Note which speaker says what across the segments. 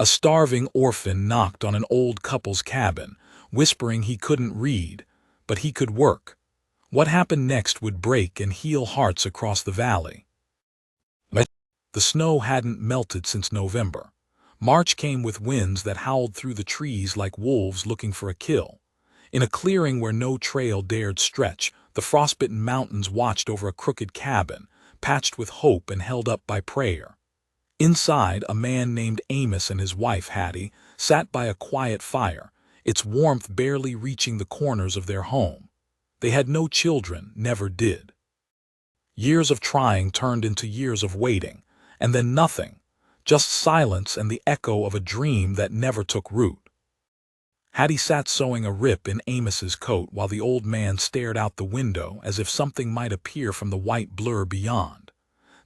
Speaker 1: A starving orphan knocked on an old couple's cabin, whispering he couldn't read, but he could work. What happened next would break and heal hearts across the valley. The snow hadn't melted since November. March came with winds that howled through the trees like wolves looking for a kill. In a clearing where no trail dared stretch, the frostbitten mountains watched over a crooked cabin, patched with hope and held up by prayer. Inside, a man named Amos and his wife, Hattie, sat by a quiet fire, its warmth barely reaching the corners of their home. They had no children, never did. Years of trying turned into years of waiting, and then nothing, just silence and the echo of a dream that never took root. Hattie sat sewing a rip in Amos's coat while the old man stared out the window as if something might appear from the white blur beyond.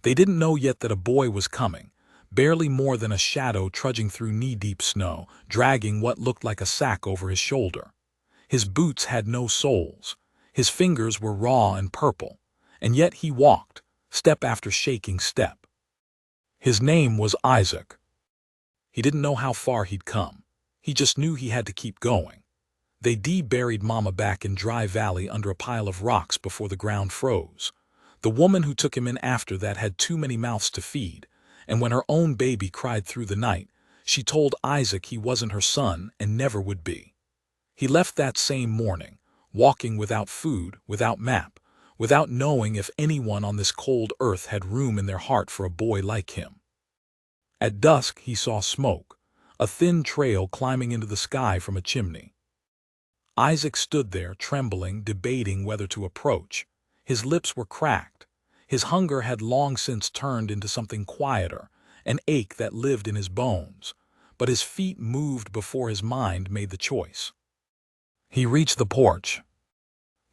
Speaker 1: They didn't know yet that a boy was coming, barely more than a shadow trudging through knee-deep snow, dragging what looked like a sack over his shoulder. His boots had no soles. His fingers were raw and purple, and yet he walked, step after shaking step. His name was Isaac. He didn't know how far he'd come. He just knew he had to keep going. They buried Mama back in Dry Valley under a pile of rocks before the ground froze. The woman who took him in after that had too many mouths to feed, and when her own baby cried through the night, she told Isaac he wasn't her son and never would be. He left that same morning, walking without food, without map, without knowing if anyone on this cold earth had room in their heart for a boy like him. At dusk he saw smoke, a thin trail climbing into the sky from a chimney. Isaac stood there, trembling, debating whether to approach. His lips were cracked. His hunger had long since turned into something quieter, an ache that lived in his bones. But his feet moved before his mind made the choice. He reached the porch.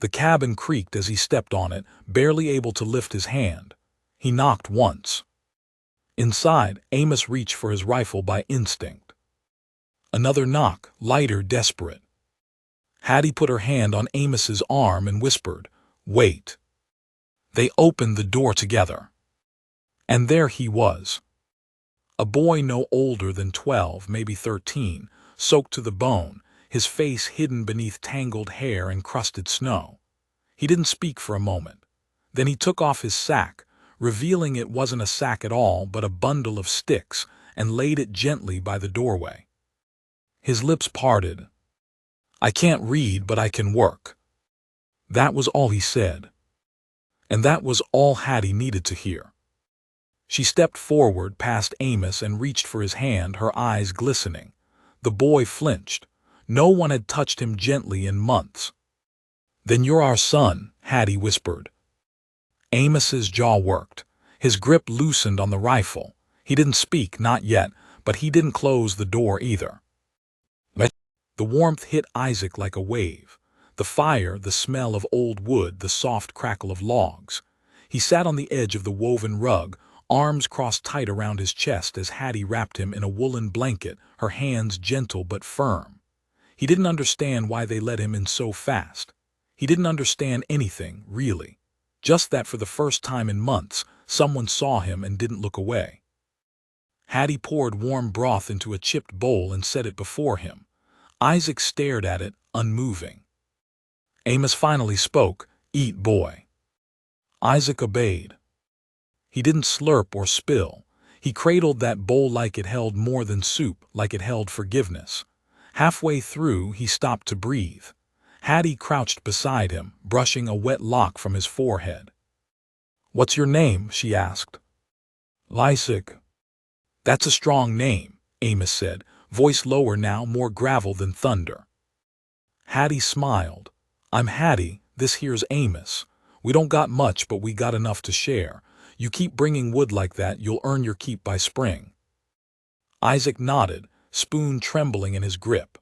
Speaker 1: The cabin creaked as he stepped on it, barely able to lift his hand. He knocked once. Inside, Amos reached for his rifle by instinct. Another knock, lighter, desperate. Hattie put her hand on Amos's arm and whispered, "Wait." They opened the door together. And there he was. A boy no older than 12, maybe 13, soaked to the bone, his face hidden beneath tangled hair and crusted snow. He didn't speak for a moment. Then he took off his sack, revealing it wasn't a sack at all but a bundle of sticks, and laid it gently by the doorway. His lips parted. "I can't read, but I can work." That was all he said. And that was all Hattie needed to hear. She stepped forward past Amos and reached for his hand, her eyes glistening. The boy flinched. No one had touched him gently in months. "Then you're our son," Hattie whispered. Amos's jaw worked. His grip loosened on the rifle. He didn't speak, not yet, but he didn't close the door either. The warmth hit Isaac like a wave. The fire, the smell of old wood, the soft crackle of logs. He sat on the edge of the woven rug, arms crossed tight around his chest as Hattie wrapped him in a woolen blanket, her hands gentle but firm. He didn't understand why they let him in so fast. He didn't understand anything, really. Just that for the first time in months, someone saw him and didn't look away. Hattie poured warm broth into a chipped bowl and set it before him. Isaac stared at it, unmoving. Amos finally spoke, "Eat, boy." Isaac obeyed. He didn't slurp or spill. He cradled that bowl like it held more than soup, like it held forgiveness. Halfway through, he stopped to breathe. Hattie crouched beside him, brushing a wet lock from his forehead. "What's your name?" she asked. "Isaac." "That's a strong name," Amos said, voice lower now, more gravel than thunder. Hattie smiled. "I'm Hattie, this here's Amos. We don't got much, but we got enough to share. You keep bringing wood like that, you'll earn your keep by spring." Isaac nodded, spoon trembling in his grip.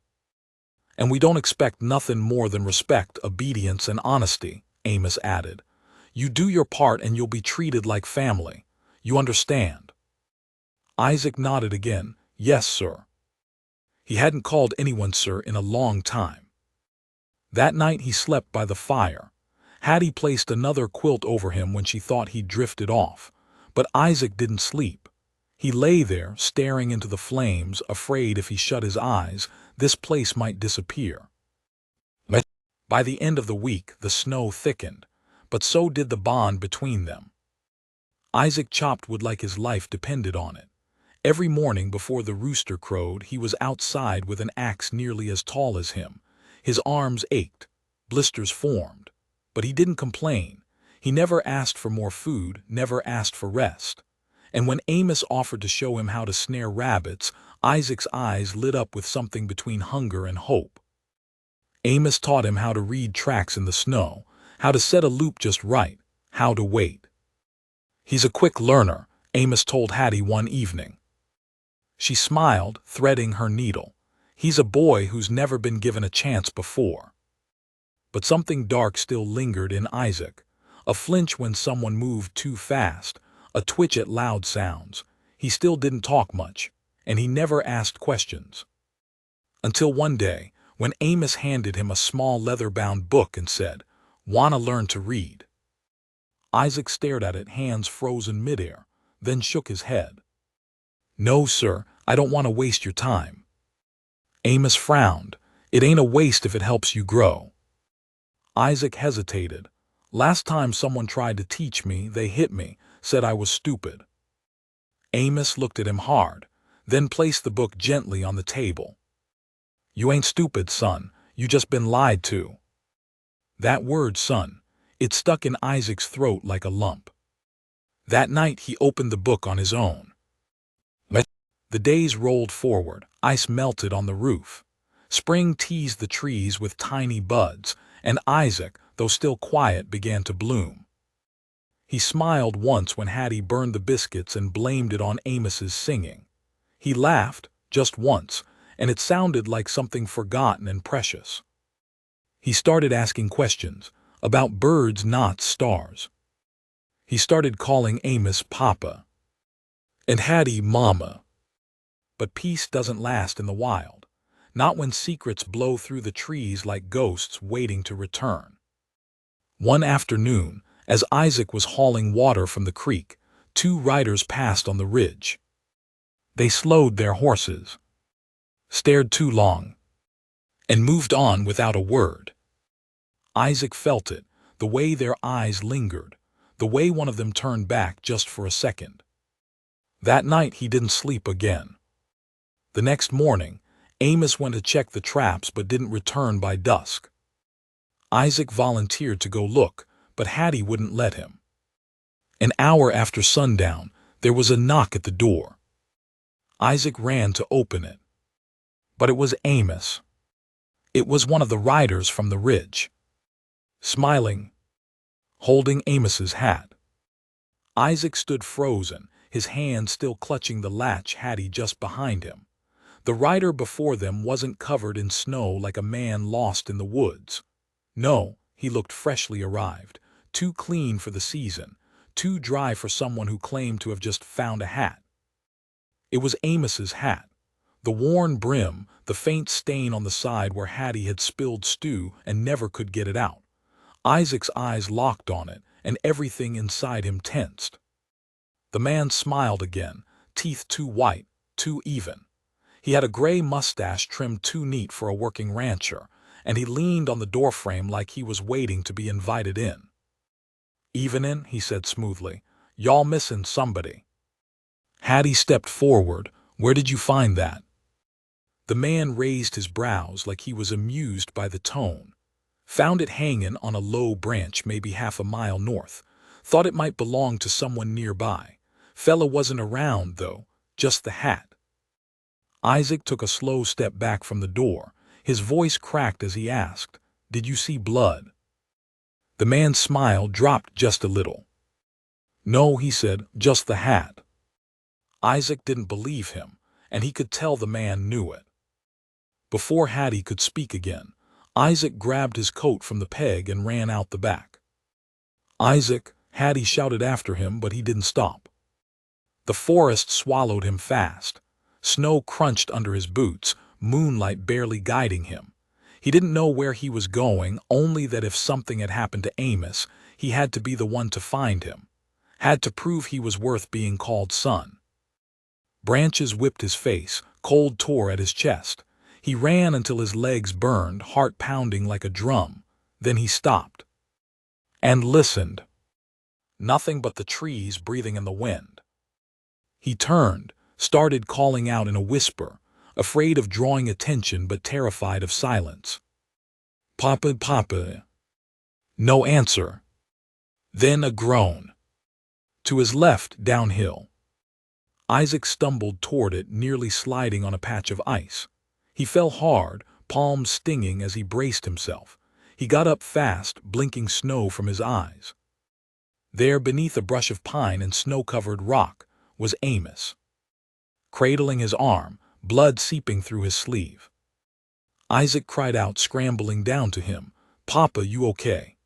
Speaker 1: "And we don't expect nothing more than respect, obedience, and honesty," Amos added. "You do your part and you'll be treated like family. You understand?" Isaac nodded again. "Yes, sir." He hadn't called anyone sir in a long time. That night he slept by the fire. Hattie placed another quilt over him when she thought he'd drifted off. But Isaac didn't sleep. He lay there, staring into the flames, afraid if he shut his eyes, this place might disappear. By the end of the week, the snow thickened, but so did the bond between them. Isaac chopped wood like his life depended on it. Every morning before the rooster crowed, he was outside with an axe nearly as tall as him. His arms ached, blisters formed, but he didn't complain. He never asked for more food, never asked for rest. And when Amos offered to show him how to snare rabbits, Isaac's eyes lit up with something between hunger and hope. Amos taught him how to read tracks in the snow, how to set a loop just right, how to wait. "He's a quick learner," Amos told Hattie one evening. She smiled, threading her needle. "He's a boy who's never been given a chance before." But something dark still lingered in Isaac. A flinch when someone moved too fast, a twitch at loud sounds. He still didn't talk much, and he never asked questions. Until one day, when Amos handed him a small leather-bound book and said, "Wanna learn to read?" Isaac stared at it, hands frozen midair, then shook his head. "No, sir, I don't want to waste your time." Amos frowned. "It ain't a waste if it helps you grow." Isaac hesitated. "Last time someone tried to teach me, they hit me, said I was stupid." Amos looked at him hard, then placed the book gently on the table. "You ain't stupid, son. You just been lied to." That word, son, it stuck in Isaac's throat like a lump. That night he opened the book on his own. The days rolled forward, ice melted on the roof. Spring teased the trees with tiny buds, and Isaac, though still quiet, began to bloom. He smiled once when Hattie burned the biscuits and blamed it on Amos's singing. He laughed, just once, and it sounded like something forgotten and precious. He started asking questions, about birds, not stars. He started calling Amos Papa, and Hattie Mama. But peace doesn't last in the wild, not when secrets blow through the trees like ghosts waiting to return. One afternoon, as Isaac was hauling water from the creek, two riders passed on the ridge. They slowed their horses, stared too long, and moved on without a word. Isaac felt it, the way their eyes lingered, the way one of them turned back just for a second. That night he didn't sleep again. The next morning, Amos went to check the traps but didn't return by dusk. Isaac volunteered to go look, but Hattie wouldn't let him. An hour after sundown, there was a knock at the door. Isaac ran to open it. But it was Amos. It was one of the riders from the ridge. Smiling, holding Amos's hat. Isaac stood frozen, his hand still clutching the latch, Hattie just behind him. The rider before them wasn't covered in snow like a man lost in the woods. No, he looked freshly arrived, too clean for the season, too dry for someone who claimed to have just found a hat. It was Amos's hat. The worn brim, the faint stain on the side where Hattie had spilled stew and never could get it out. Isaac's eyes locked on it, and everything inside him tensed. The man smiled again, teeth too white, too even. He had a gray mustache trimmed too neat for a working rancher, and he leaned on the doorframe like he was waiting to be invited in. "Evenin'," he said smoothly. "Y'all missin' somebody." Hattie stepped forward. "Where did you find that?" The man raised his brows like he was amused by the tone. "Found it hangin' on a low branch maybe half a mile north. Thought it might belong to someone nearby. Fella wasn't around, though, just the hat." Isaac took a slow step back from the door. His voice cracked as he asked, "Did you see blood?" The man's smile dropped just a little. "No," he said, "just the hat." Isaac didn't believe him, and he could tell the man knew it. Before Hattie could speak again, Isaac grabbed his coat from the peg and ran out the back. "Isaac," Hattie shouted after him, but he didn't stop. The forest swallowed him fast. Snow crunched under his boots, moonlight barely guiding him. He didn't know where he was going, only that if something had happened to Amos, he had to be the one to find him, had to prove he was worth being called son. Branches whipped his face, cold tore at his chest. He ran until his legs burned, heart pounding like a drum. Then he stopped and listened. Nothing but the trees breathing in the wind. He turned, started calling out in a whisper, afraid of drawing attention but terrified of silence. "Papa, Papa." No answer. Then a groan. To his left, downhill. Isaac stumbled toward it, nearly sliding on a patch of ice. He fell hard, palms stinging as he braced himself. He got up fast, blinking snow from his eyes. There, beneath a brush of pine and snow-covered rock, was Amos, cradling his arm, blood seeping through his sleeve. Isaac cried out, scrambling down to him, "Papa, you okay?"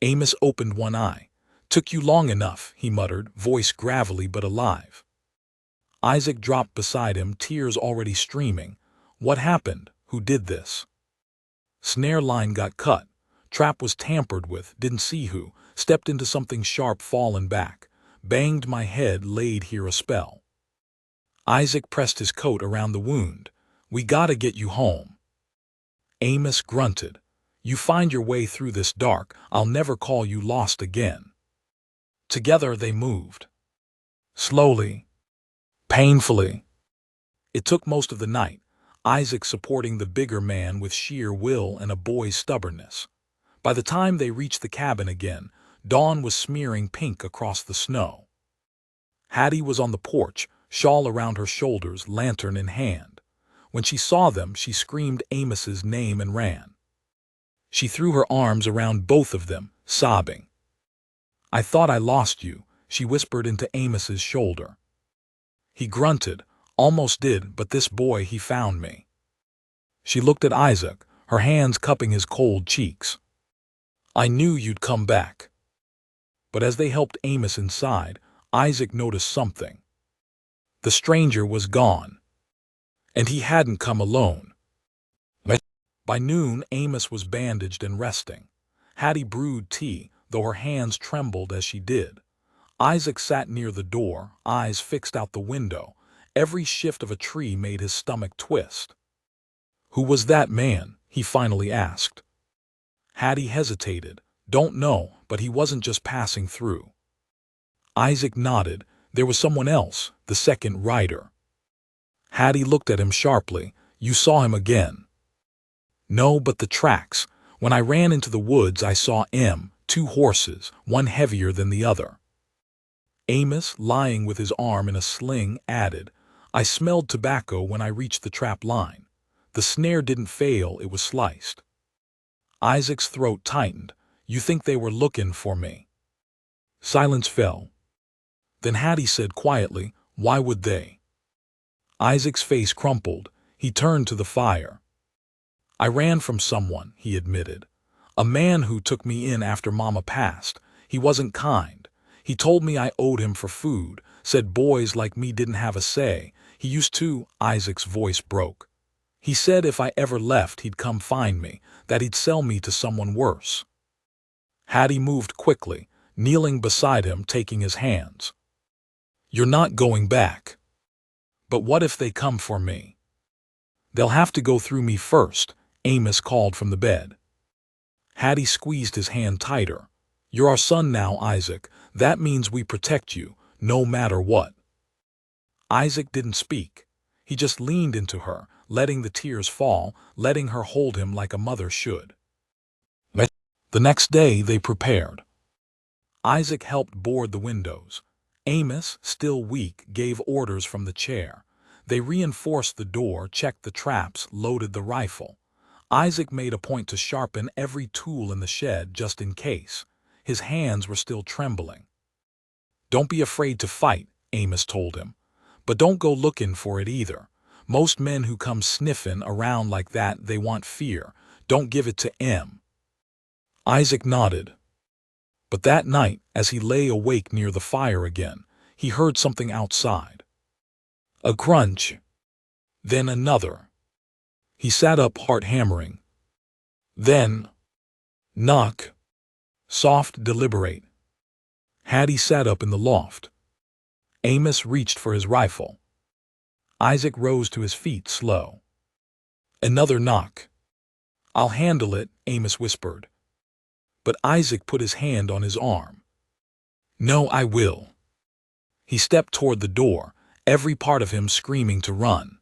Speaker 1: Amos opened one eye. "Took you long enough," he muttered, voice gravelly but alive. Isaac dropped beside him, tears already streaming. "What happened? Who did this?" "Snare line got cut. Trap was tampered with, didn't see who. Stepped into something sharp, fallen back. Banged my head, laid here a spell." Isaac pressed his coat around the wound. "We gotta get you home." Amos grunted. "You find your way through this dark. I'll never call you lost again." Together they moved. Slowly, painfully. It took most of the night, Isaac supporting the bigger man with sheer will and a boy's stubbornness. By the time they reached the cabin again, dawn was smearing pink across the snow. Hattie was on the porch, shawl around her shoulders, lantern in hand. When she saw them, she screamed Amos's name and ran. She threw her arms around both of them, sobbing. "I thought I lost you," she whispered into Amos's shoulder. He grunted, "Almost did, but this boy, he found me." She looked at Isaac, her hands cupping his cold cheeks. "I knew you'd come back." But as they helped Amos inside, Isaac noticed something. The stranger was gone. And he hadn't come alone. By noon, Amos was bandaged and resting. Hattie brewed tea, though her hands trembled as she did. Isaac sat near the door, eyes fixed out the window. Every shift of a tree made his stomach twist. "Who was that man?" he finally asked. Hattie hesitated. "Don't know, but he wasn't just passing through." Isaac nodded. "There was someone else, the second rider." Hattie looked at him sharply. "You saw him again?" "No, but the tracks. When I ran into the woods, I saw 2 horses, one heavier than the other." Amos, lying with his arm in a sling, added, "I smelled tobacco when I reached the trap line. The snare didn't fail, it was sliced." Isaac's throat tightened. "You think they were looking for me?" Silence fell. Then Hattie said quietly, "Why would they?" Isaac's face crumpled. He turned to the fire. "I ran from someone," he admitted. "A man who took me in after Mama passed. He wasn't kind. He told me I owed him for food, said boys like me didn't have a say. He used to—" Isaac's voice broke. "He said if I ever left, he'd come find me, that he'd sell me to someone worse." Hattie moved quickly, kneeling beside him, taking his hands. "You're not going back." "But what if they come for me?" "They'll have to go through me first," Amos called from the bed. Hattie squeezed his hand tighter. "You're our son now, Isaac. That means we protect you, no matter what." Isaac didn't speak. He just leaned into her, letting the tears fall, letting her hold him like a mother should. The next day they prepared. Isaac helped board the windows. Amos, still weak, gave orders from the chair. They reinforced the door, checked the traps, loaded the rifle. Isaac made a point to sharpen every tool in the shed just in case. His hands were still trembling. "Don't be afraid to fight," Amos told him. "But don't go looking for it either. Most men who come sniffing around like that, they want fear. Don't give it to 'em." Isaac nodded. But that night, as he lay awake near the fire again, he heard something outside. A crunch. Then another. He sat up, heart hammering. Then, knock. Soft, deliberate. Hattie sat up in the loft. Amos reached for his rifle. Isaac rose to his feet slow. Another knock. I'll handle it, Amos whispered. But Isaac put his hand on his arm. No, I will. He stepped toward the door, every part of him screaming to run.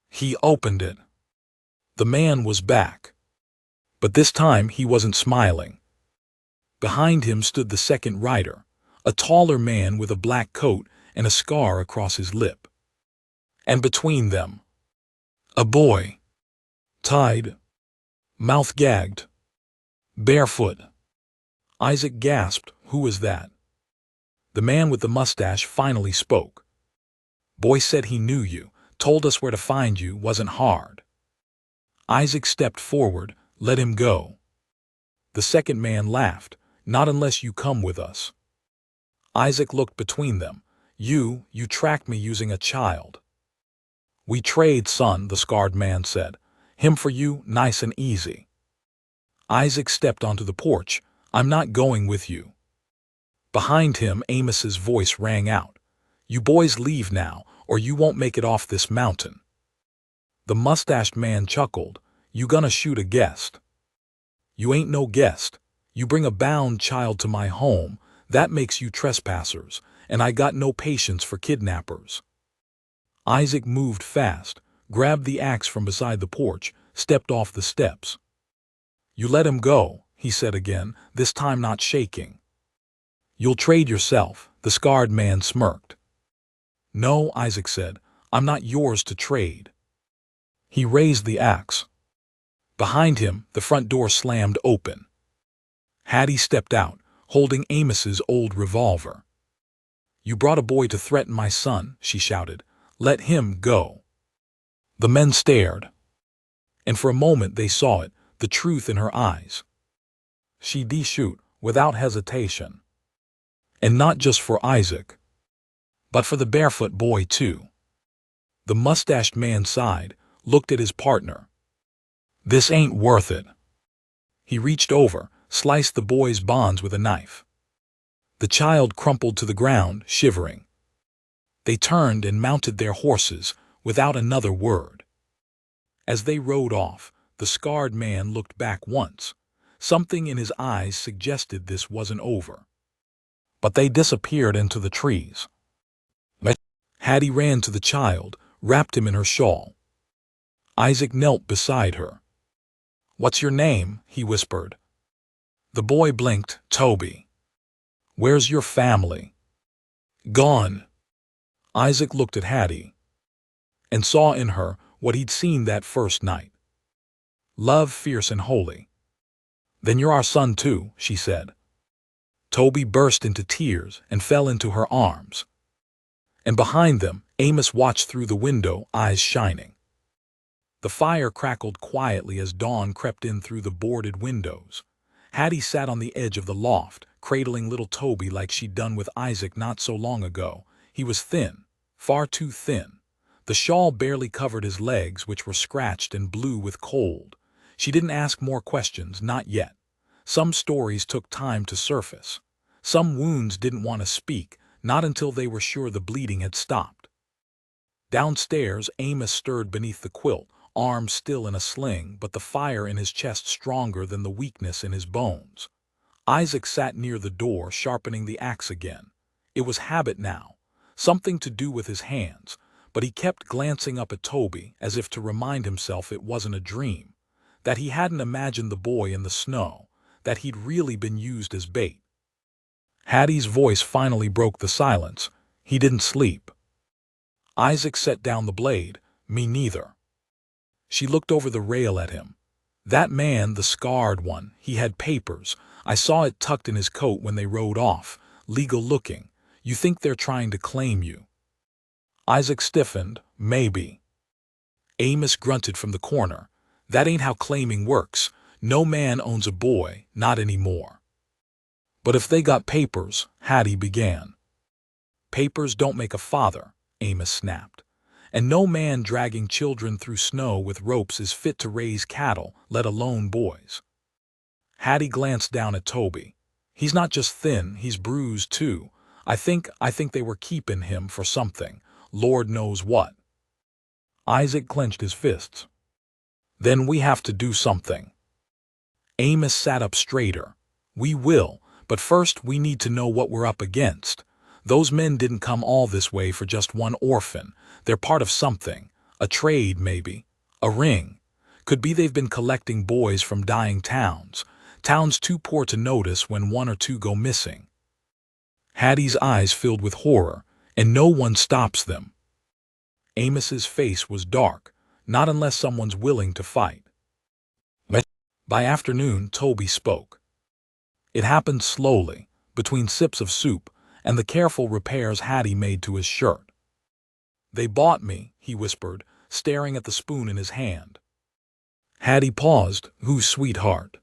Speaker 1: He opened it. The man was back. But this time he wasn't smiling. Behind him stood the second rider, a taller man with a black coat and a scar across his lip. And between them, a boy, tied, mouth gagged, barefoot. Isaac gasped. Who was that? The man with the mustache finally spoke. Boy said he knew you, told us where to find you, wasn't hard. Isaac stepped forward. Let him go. The second man laughed. Not unless you come with us. Isaac looked between them. You tracked me using a child. We trade, son, the scarred man said. Him for you, nice and easy. Isaac stepped onto the porch. I'm not going with you. Behind him, Amos's voice rang out. You boys leave now, or you won't make it off this mountain. The mustached man chuckled. You gonna shoot a guest? You ain't no guest. You bring a bound child to my home, that makes you trespassers, and I got no patience for kidnappers. Isaac moved fast, grabbed the axe from beside the porch, stepped off the steps. You let him go, he said again, this time not shaking. You'll trade yourself, the scarred man smirked. No, Isaac said, I'm not yours to trade. He raised the axe. Behind him, the front door slammed open. Hattie stepped out, holding Amos's old revolver. You brought a boy to threaten my son, she shouted. Let him go. The men stared. And for a moment they saw it, the truth in her eyes. She did shoot, without hesitation. And not just for Isaac, but for the barefoot boy too. The mustached man sighed, looked at his partner. This ain't worth it. He reached over, sliced the boy's bonds with a knife. The child crumpled to the ground, shivering. They turned and mounted their horses, without another word. As they rode off, the scarred man looked back once. Something in his eyes suggested this wasn't over. But they disappeared into the trees. Hattie ran to the child, wrapped him in her shawl. Isaac knelt beside her. What's your name? He whispered. The boy blinked. Toby. Where's your family? Gone. Isaac looked at Hattie and saw in her what he'd seen that first night. Love fierce and holy. Then you're our son too, she said. Toby burst into tears and fell into her arms. And behind them, Amos watched through the window, eyes shining. The fire crackled quietly as dawn crept in through the boarded windows. Hattie sat on the edge of the loft, cradling little Toby like she'd done with Isaac not so long ago. He was thin, far too thin. The shawl barely covered his legs, which were scratched and blue with cold. She didn't ask more questions, not yet. Some stories took time to surface. Some wounds didn't want to speak, not until they were sure the bleeding had stopped. Downstairs, Amos stirred beneath the quilt, arms still in a sling, but the fire in his chest stronger than the weakness in his bones. Isaac sat near the door, sharpening the axe again. It was habit now, something to do with his hands, but he kept glancing up at Toby as if to remind himself it wasn't a dream, that he hadn't imagined the boy in the snow, that he'd really been used as bait. Hattie's voice finally broke the silence. He didn't sleep. Isaac set down the blade. Me neither. She looked over the rail at him. That man, the scarred one, he had papers. I saw it tucked in his coat when they rode off. Legal looking. You think they're trying to claim you? Isaac stiffened. Maybe. Amos grunted from the corner. That ain't how claiming works. No man owns a boy, not anymore. But if they got papers, Hattie began. Papers don't make a father, Amos snapped. And no man dragging children through snow with ropes is fit to raise cattle, let alone boys. Hattie glanced down at Toby. He's not just thin, he's bruised too. I think they were keeping him for something, Lord knows what. Isaac clenched his fists. Then we have to do something. Amos sat up straighter. We will, but first we need to know what we're up against. Those men didn't come all this way for just one orphan. They're part of something. A trade, maybe. A ring. Could be they've been collecting boys from dying towns. Towns too poor to notice when one or two go missing. Hattie's eyes filled with horror, and no one stops them. Amos's face was dark, not unless someone's willing to fight. By afternoon, Toby spoke. It happened slowly, between sips of soup and the careful repairs Hattie made to his shirt. They bought me, he whispered, staring at the spoon in his hand. Hattie paused. Whose sweetheart?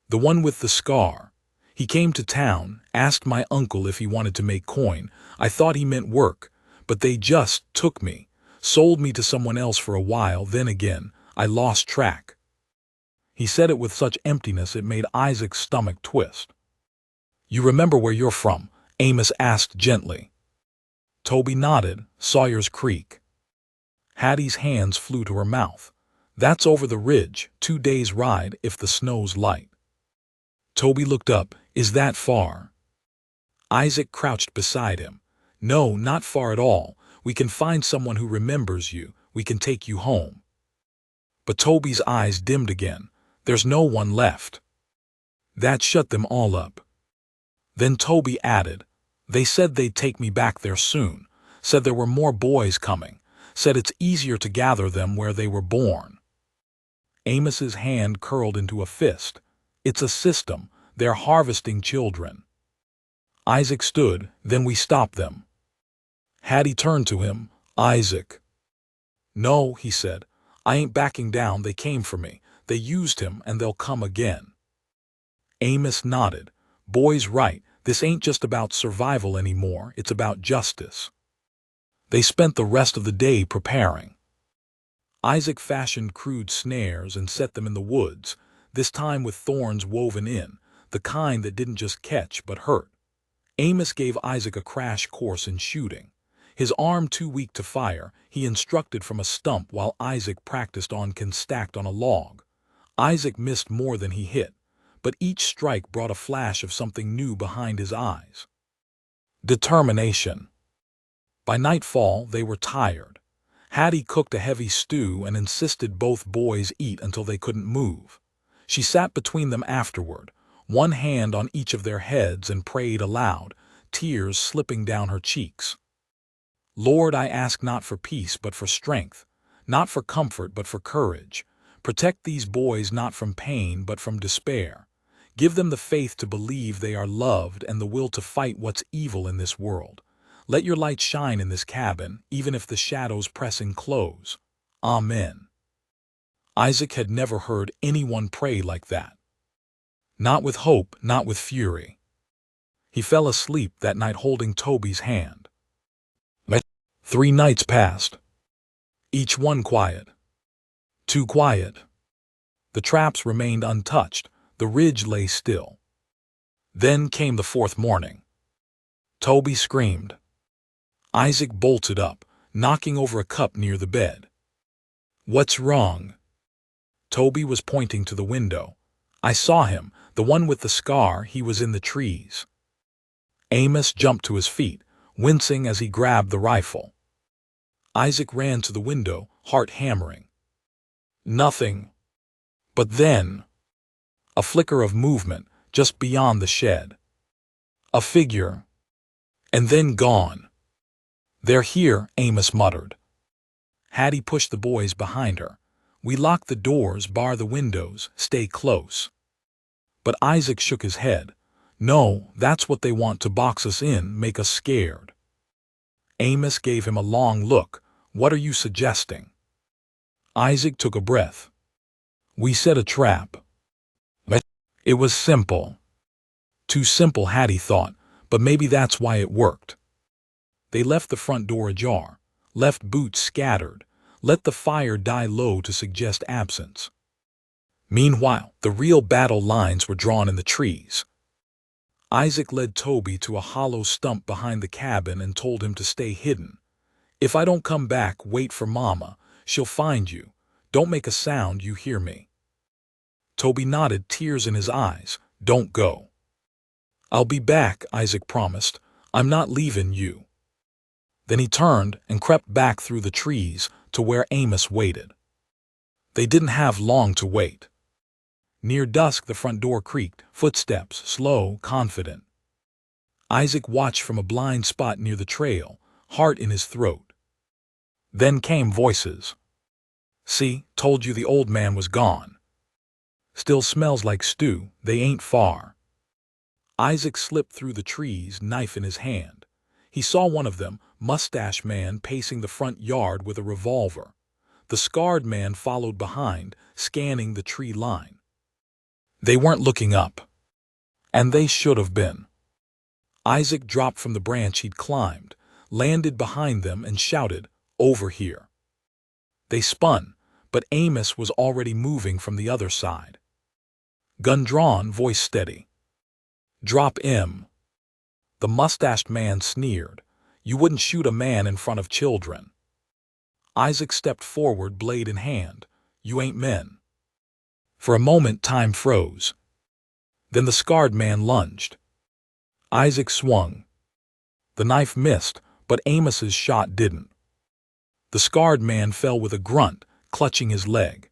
Speaker 1: The one with the scar. He came to town, asked my uncle if he wanted to make coin. I thought he meant work, but they just took me, sold me to someone else for a while, then again, I lost track. He said it with such emptiness it made Isaac's stomach twist. You remember where you're from? Amos asked gently. Toby nodded. Sawyer's Creek. Hattie's hands flew to her mouth. That's over the ridge, 2 days' ride if the snow's light. Toby looked up. Is that far? Isaac crouched beside him. No, not far at all. We can find someone who remembers you. We can take you home. But Toby's eyes dimmed again. There's no one left. That shut them all up. Then Toby added, they said they'd take me back there soon, said there were more boys coming, said it's easier to gather them where they were born. Amos's hand curled into a fist. It's a system. They're harvesting children. Isaac stood. Then we stopped them. Hattie turned to him. Isaac. No, he said. I ain't backing down. They came for me. They used him, and they'll come again. Amos nodded. Boy's right. This ain't just about survival anymore. It's about justice. They spent the rest of the day preparing. Isaac fashioned crude snares and set them in the woods, this time with thorns woven in, the kind that didn't just catch but hurt. Amos gave Isaac a crash course in shooting. His arm too weak to fire, he instructed from a stump while Isaac practiced on can stacked on a log. Isaac missed more than he hit, but each strike brought a flash of something new behind his eyes. Determination. By nightfall, they were tired. Hattie cooked a heavy stew and insisted both boys eat until they couldn't move. She sat between them afterward, one hand on each of their heads, and prayed aloud, tears slipping down her cheeks. Lord, I ask not for peace but for strength, not for comfort but for courage. Protect these boys not from pain but from despair. Give them the faith to believe they are loved and the will to fight what's evil in this world. Let your light shine in this cabin, even if the shadows pressing close. Amen. Isaac had never heard anyone pray like that. Not with hope, not with fury. He fell asleep that night holding Toby's hand. 3 nights passed. Each one quiet. Too quiet. The traps remained untouched. The ridge lay still. Then came the 4th morning. Toby screamed. Isaac bolted up, knocking over a cup near the bed. What's wrong? Toby was pointing to the window. I saw him, the one with the scar. He was in the trees. Amos jumped to his feet, wincing as he grabbed the rifle. Isaac ran to the window, heart hammering. Nothing. But then, a flicker of movement just beyond the shed. A figure. And then gone. They're here, Amos muttered. Hattie pushed the boys behind her. We lock the doors, bar the windows, stay close. But Isaac shook his head. No, that's what they want, to box us in, make us scared. Amos gave him a long look. What are you suggesting? Isaac took a breath. We set a trap. It was simple. Too simple, Hattie thought, but maybe that's why it worked. They left the front door ajar, left boots scattered, let the fire die low to suggest absence. Meanwhile, the real battle lines were drawn in the trees. Isaac led Toby to a hollow stump behind the cabin and told him to stay hidden. If I don't come back, wait for Mama. She'll find you. Don't make a sound, you hear me?" Toby nodded, tears in his eyes. "Don't go." "I'll be back," Isaac promised. "I'm not leaving you." Then he turned and crept back through the trees to where Amos waited. They didn't have long to wait. Near dusk the front door creaked, footsteps, slow, confident. Isaac watched from a blind spot near the trail, heart in his throat. Then came voices. "See, told you the old man was gone. Still smells like stew, they ain't far." Isaac slipped through the trees, knife in his hand. He saw one of them, mustache man, pacing the front yard with a revolver. The scarred man followed behind, scanning the tree line. They weren't looking up. And they should have been. Isaac dropped from the branch he'd climbed, landed behind them and shouted, "Over here." They spun, but Amos was already moving from the other side. Gun drawn, voice steady. "Drop 'im." The mustached man sneered. "You wouldn't shoot a man in front of children." Isaac stepped forward, blade in hand. "You ain't men." For a moment time froze. Then the scarred man lunged. Isaac swung. The knife missed, but Amos's shot didn't. The scarred man fell with a grunt, clutching his leg.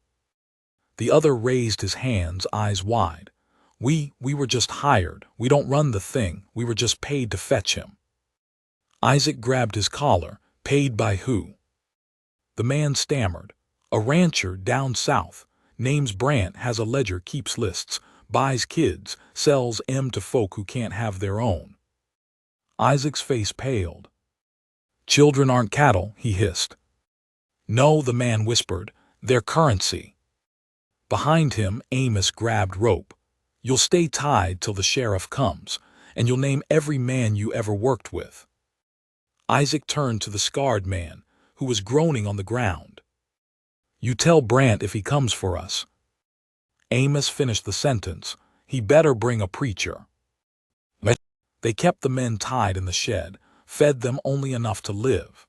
Speaker 1: The other raised his hands, eyes wide. We were just hired. We don't run the thing. We were just paid to fetch him." Isaac grabbed his collar. "Paid by who?" The man stammered. "A rancher down south. Name's Brant, has a ledger, keeps lists, buys kids, sells 'em to folk who can't have their own." Isaac's face paled. "Children aren't cattle," he hissed. "No," the man whispered. "They're currency." Behind him, Amos grabbed rope. "You'll stay tied till the sheriff comes, and you'll name every man you ever worked with." Isaac turned to the scarred man, who was groaning on the ground. "You tell Brant if he comes for us." Amos finished the sentence. "He better bring a preacher." They kept the men tied in the shed, fed them only enough to live.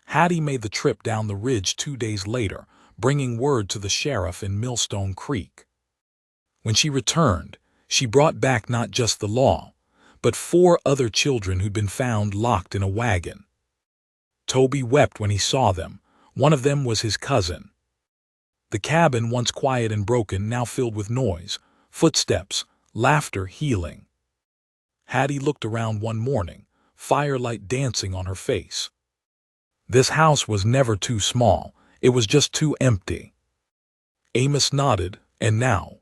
Speaker 1: Hattie made the trip down the ridge 2 days later, bringing word to the sheriff in Millstone Creek. When she returned, she brought back not just the law, but 4 other children who'd been found locked in a wagon. Toby wept when he saw them. One of them was his cousin. The cabin, once quiet and broken, now filled with noise, footsteps, laughter, healing. Hattie looked around one morning, firelight dancing on her face. This house was never too small, it was just too empty. Amos nodded, "And now?"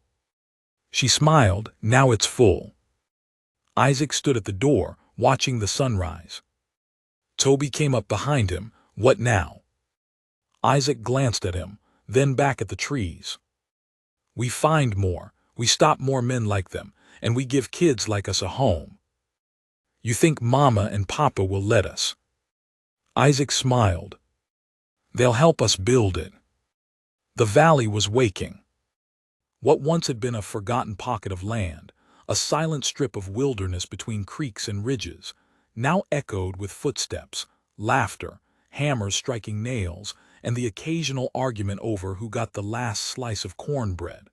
Speaker 1: She smiled, "Now it's full." Isaac stood at the door, watching the sunrise. Toby came up behind him. "What now?" Isaac glanced at him, then back at the trees. "We find more, we stop more men like them, and we give kids like us a home. You think Mama and Papa will let us?" Isaac smiled. "They'll help us build it." The valley was waking. What once had been a forgotten pocket of land, a silent strip of wilderness between creeks and ridges, now echoed with footsteps, laughter, hammers striking nails, and the occasional argument over who got the last slice of cornbread.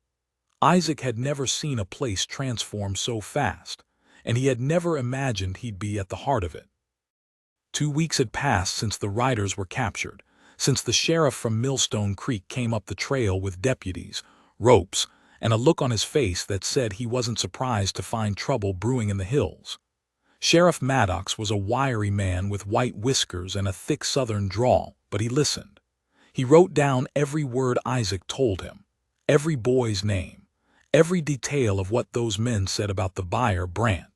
Speaker 1: Isaac had never seen a place transform so fast, and he had never imagined he'd be at the heart of it. 2 weeks had passed since the riders were captured, since the sheriff from Millstone Creek came up the trail with deputies, ropes, and a look on his face that said he wasn't surprised to find trouble brewing in the hills. Sheriff Maddox was a wiry man with white whiskers and a thick southern drawl, but he listened. He wrote down every word Isaac told him, every boy's name, every detail of what those men said about the buyer, Brant.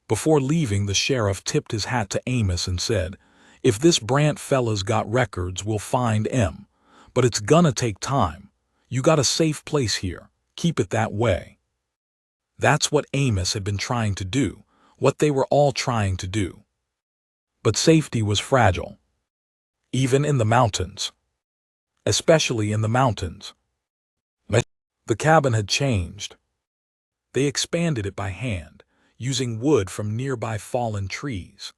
Speaker 1: Before leaving, the sheriff tipped his hat to Amos and said, "If this Brant fella's got records, we'll find 'em. But it's gonna take time. You got a safe place here. Keep it that way." That's what Amos had been trying to do, what they were all trying to do. But safety was fragile. Even in the mountains. Especially in the mountains. The cabin had changed. They expanded it by hand, using wood from nearby fallen trees.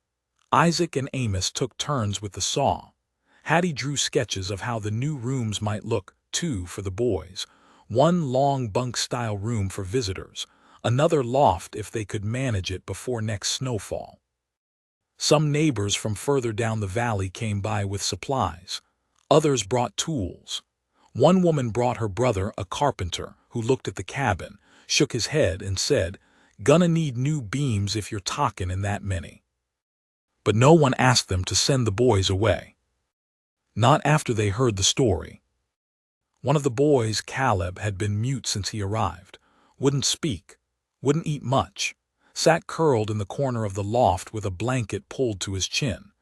Speaker 1: Isaac and Amos took turns with the saw. Hattie drew sketches of how the new rooms might look, two for the boys. One long bunk-style room for visitors, another loft if they could manage it before next snowfall. Some neighbors from further down the valley came by with supplies. Others brought tools. One woman brought her brother, a carpenter, who looked at the cabin, shook his head and said, "Gonna need new beams if you're talkin' in that many." But no one asked them to send the boys away. Not after they heard the story. One of the boys, Caleb, had been mute since he arrived. Wouldn't speak, wouldn't eat much, sat curled in the corner of the loft with a blanket pulled to his chin.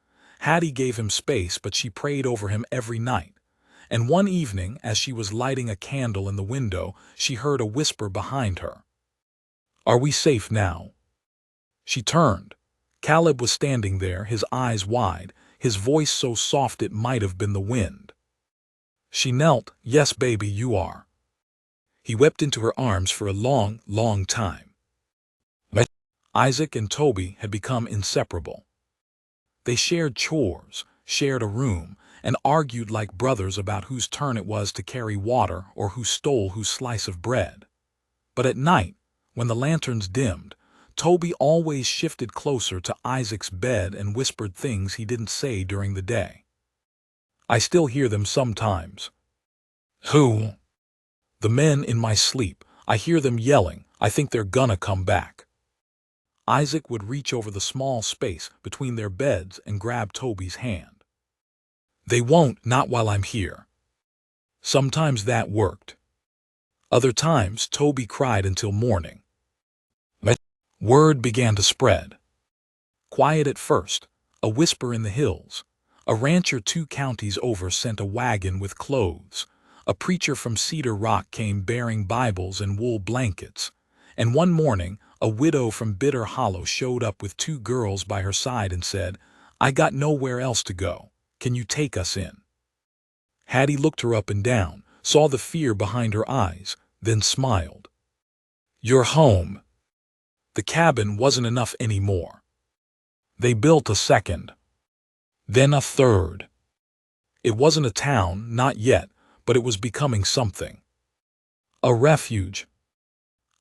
Speaker 1: Hattie gave him space, but she prayed over him every night. And one evening, as she was lighting a candle in the window, she heard a whisper behind her. "Are we safe now?" She turned. Caleb was standing there, his eyes wide, his voice so soft it might have been the wind. She knelt. "Yes, baby, you are." He wept into her arms for a long, long time. Isaac and Toby had become inseparable. They shared chores, shared a room, and argued like brothers about whose turn it was to carry water or who stole whose slice of bread. But at night, when the lanterns dimmed, Toby always shifted closer to Isaac's bed and whispered things he didn't say during the day. I still hear them sometimes. "Who?" "The men in my sleep. I hear them yelling. I think they're gonna come back." Isaac would reach over the small space between their beds and grab Toby's hand. "They won't, not while I'm here." Sometimes that worked. Other times Toby cried until morning. Word began to spread. Quiet at first, a whisper in the hills. A rancher 2 counties over sent a wagon with clothes. A preacher from Cedar Rock came bearing Bibles and wool blankets. And one morning, a widow from Bitter Hollow showed up with 2 girls by her side and said, "I got nowhere else to go. Can you take us in?" Hattie looked her up and down, saw the fear behind her eyes, then smiled. "You're home." The cabin wasn't enough anymore. They built a second. Then a third. It wasn't a town, not yet, but it was becoming something. A refuge.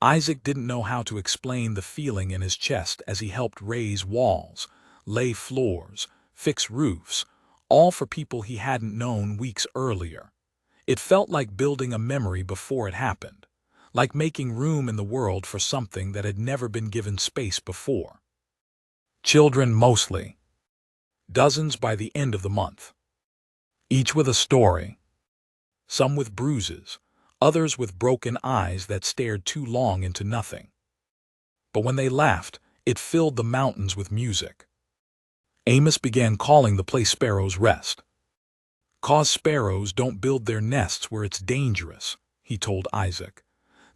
Speaker 1: Isaac didn't know how to explain the feeling in his chest as he helped raise walls, lay floors, fix roofs, all for people he hadn't known weeks earlier. It felt like building a memory before it happened, like making room in the world for something that had never been given space before. Children mostly. Dozens by the end of the month. Each with a story. Some with bruises, others with broken eyes that stared too long into nothing. But when they laughed, it filled the mountains with music. Amos began calling the place Sparrow's Rest. "'Cause sparrows don't build their nests where it's dangerous," he told Isaac.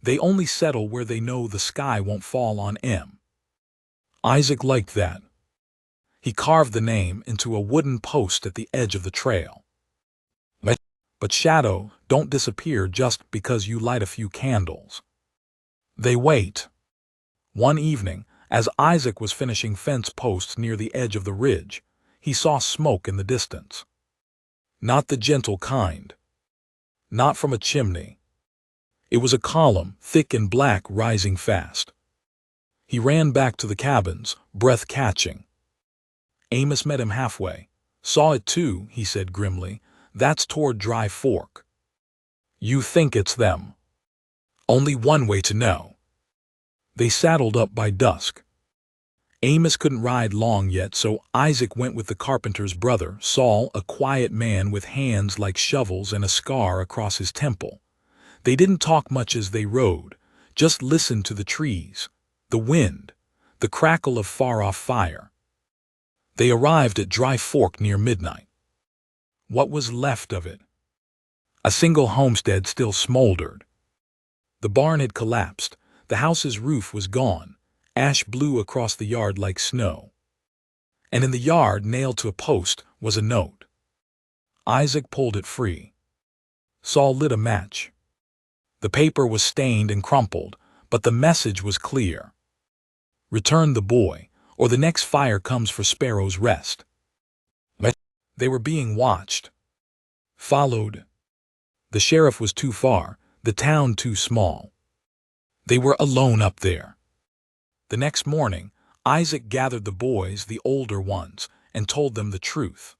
Speaker 1: "They only settle where they know the sky won't fall on 'em." Isaac liked that. He carved the name into a wooden post at the edge of the trail. But shadow don't disappear just because you light a few candles. They wait. One evening, as Isaac was finishing fence posts near the edge of the ridge, he saw smoke in the distance. Not the gentle kind. Not from a chimney. It was a column, thick and black, rising fast. He ran back to the cabins, breath catching. Amos met him halfway. "Saw it too," he said grimly. "That's toward Dry Fork." "You think it's them?" "Only one way to know." They saddled up by dusk. Amos couldn't ride long yet, so Isaac went with the carpenter's brother, Saul, a quiet man with hands like shovels and a scar across his temple. They didn't talk much as they rode, just listened to the trees, the wind, the crackle of far-off fire. They arrived at Dry Fork near midnight. What was left of it? A single homestead still smoldered. The barn had collapsed. The house's roof was gone. Ash blew across the yard like snow. And in the yard, nailed to a post, was a note. Isaac pulled it free. Saul lit a match. The paper was stained and crumpled, but the message was clear. "Return the boy, or the next fire comes for Sparrow's Rest." They were being watched. followed. The sheriff was too far, the town too small. They were alone up there. The next morning, Isaac gathered the boys, the older ones, and told them the truth.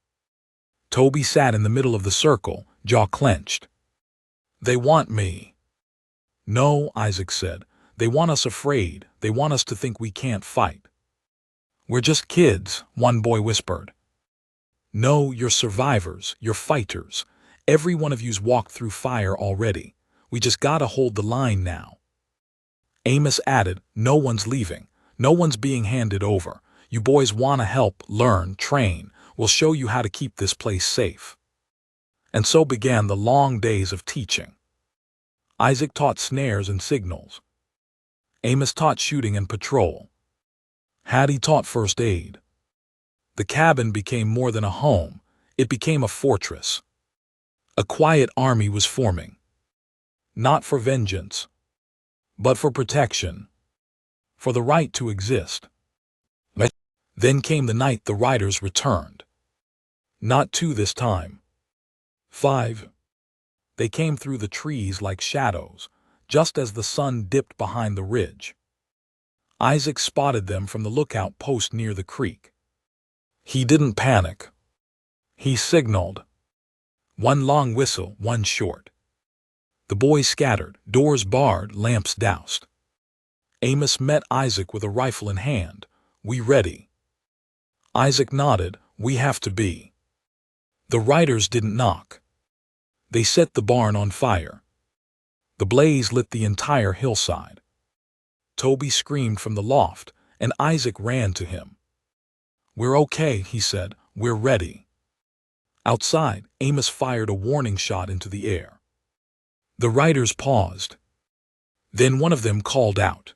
Speaker 1: Toby sat in the middle of the circle, jaw clenched. "They want me." "No," Isaac said. "They want us afraid. They want us to think we can't fight." "We're just kids," one boy whispered. "No, you're survivors. You're fighters. Every one of you's walked through fire already. We just gotta hold the line now." Amos added, "No one's leaving. No one's being handed over. You boys want to help, learn, train. We'll show you how to keep this place safe." And so began the long days of teaching. Isaac taught snares and signals. Amos taught shooting and patrol. Hattie taught first aid. The cabin became more than a home. It became a fortress. A quiet army was forming. Not for vengeance, but for protection. For the right to exist. Then came the night the riders returned. Not two this time. 5. They came through the trees like shadows, just as the sun dipped behind the ridge. Isaac spotted them from the lookout post near the creek. He didn't panic. He signaled. One long whistle, one short. The boys scattered, doors barred, lamps doused. Amos met Isaac with a rifle in hand. "We ready?" Isaac nodded. "We have to be." The riders didn't knock. They set the barn on fire. The blaze lit the entire hillside. Toby screamed from the loft, and Isaac ran to him. "We're okay," he said. "We're ready." Outside, Amos fired a warning shot into the air. The riders paused. Then one of them called out,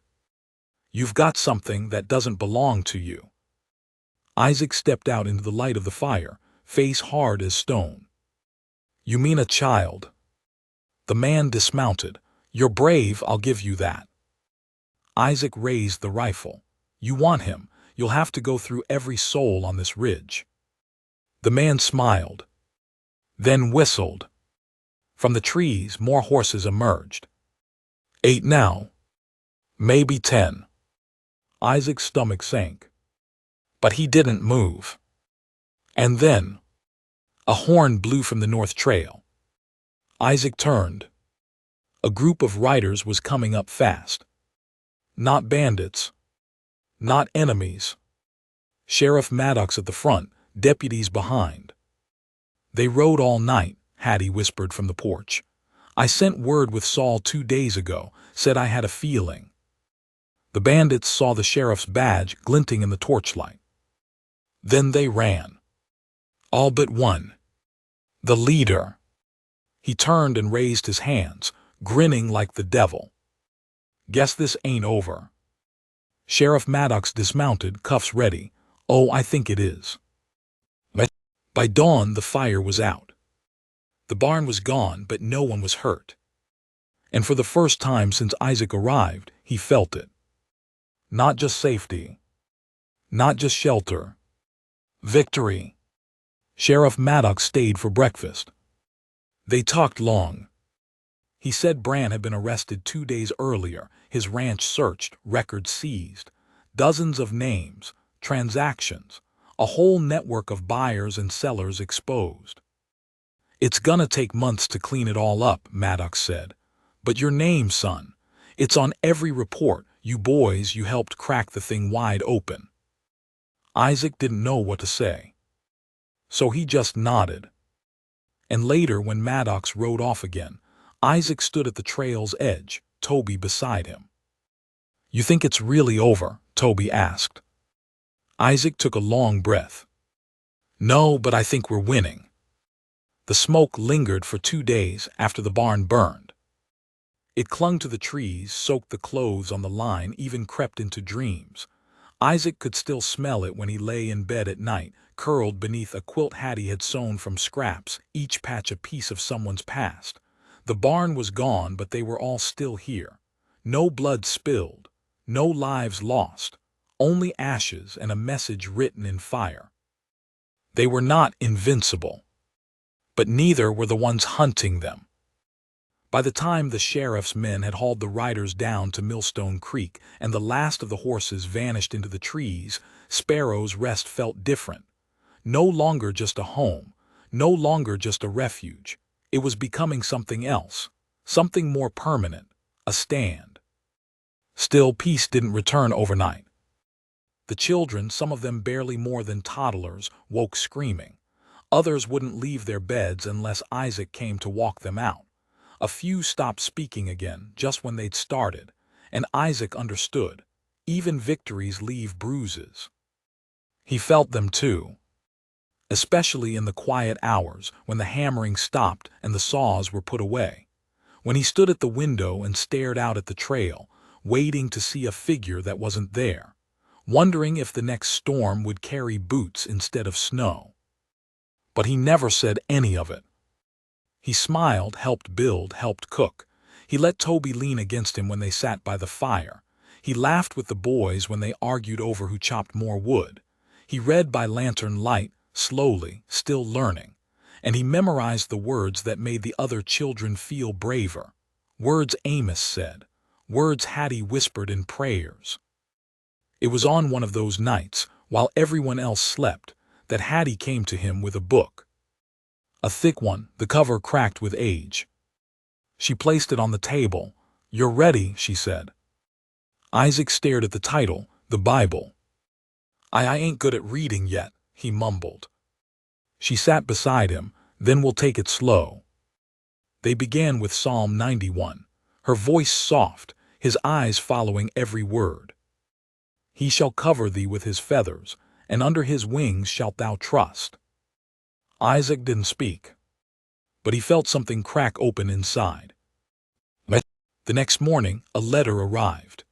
Speaker 1: "You've got something that doesn't belong to you." Isaac stepped out into the light of the fire, face hard as stone. "You mean a child?" The man dismounted. "You're brave, I'll give you that." Isaac raised the rifle. "You want him. You'll have to go through every soul on this ridge." The man smiled, then whistled. From the trees, more horses emerged. 8 now. Maybe 10. Isaac's stomach sank. But he didn't move. And then, a horn blew from the north trail. Isaac turned. A group of riders was coming up fast. Not bandits. Not enemies. Sheriff Maddox at the front, deputies behind. "They rode all night," Hattie whispered from the porch. "I sent word with Saul 2 days ago, said I had a feeling." The bandits saw the sheriff's badge glinting in the torchlight. Then they ran. All but one. The leader. He turned and raised his hands, grinning like the devil. "Guess this ain't over." Sheriff Maddox dismounted, cuffs ready. "Oh, I think it is." By dawn, the fire was out. The barn was gone, but no one was hurt. And for the first time since Isaac arrived, he felt it. Not just safety. Not just shelter. Victory. Sheriff Maddox stayed for breakfast. They talked long. He said Bran had been arrested 2 days earlier, his ranch searched, records seized. Dozens of names, transactions, a whole network of buyers and sellers exposed. "It's gonna take months to clean it all up," Maddox said. "But your name, son, it's on every report. You boys, you helped crack the thing wide open." Isaac didn't know what to say. So he just nodded. And later, when Maddox rode off again, Isaac stood at the trail's edge, Toby beside him. "You think it's really over?" Toby asked. Isaac took a long breath. "No, but I think we're winning." The smoke lingered for 2 days after the barn burned. It clung to the trees, soaked the clothes on the line, even crept into dreams. Isaac could still smell it when he lay in bed at night, curled beneath a quilt Hattie had sewn from scraps, each patch a piece of someone's past. The barn was gone, but they were all still here. No blood spilled, no lives lost, only ashes and a message written in fire. They were not invincible, but neither were the ones hunting them. By the time the sheriff's men had hauled the riders down to Millstone Creek and the last of the horses vanished into the trees, Sparrow's Rest felt different. No longer just a home, no longer just a refuge. It was becoming something else, something more permanent, a stand. Still, peace didn't return overnight. The children, some of them barely more than toddlers, woke screaming. Others wouldn't leave their beds unless Isaac came to walk them out. A few stopped speaking again just when they'd started, and Isaac understood. Even victories leave bruises. He felt them too, especially in the quiet hours when the hammering stopped and the saws were put away. When he stood at the window and stared out at the trail, waiting to see a figure that wasn't there, wondering if the next storm would carry boots instead of snow. But he never said any of it. He smiled, helped build, helped cook. He let Toby lean against him when they sat by the fire. He laughed with the boys when they argued over who chopped more wood. He read by lantern light, slowly, still learning. And he memorized the words that made the other children feel braver. Words Amos said. Words Hattie whispered in prayers. It was on one of those nights, while everyone else slept, that Hattie came to him with a book. A thick one, the cover cracked with age. She placed it on the table. "You're ready," she said. Isaac stared at the title, the Bible. I ain't good at reading yet," he mumbled. She sat beside him. "Then we'll take it slow." They began with Psalm 91, her voice soft, his eyes following every word. "He shall cover thee with his feathers, and under his wings shalt thou trust." Isaac didn't speak, but he felt something crack open inside. The next morning, a letter arrived.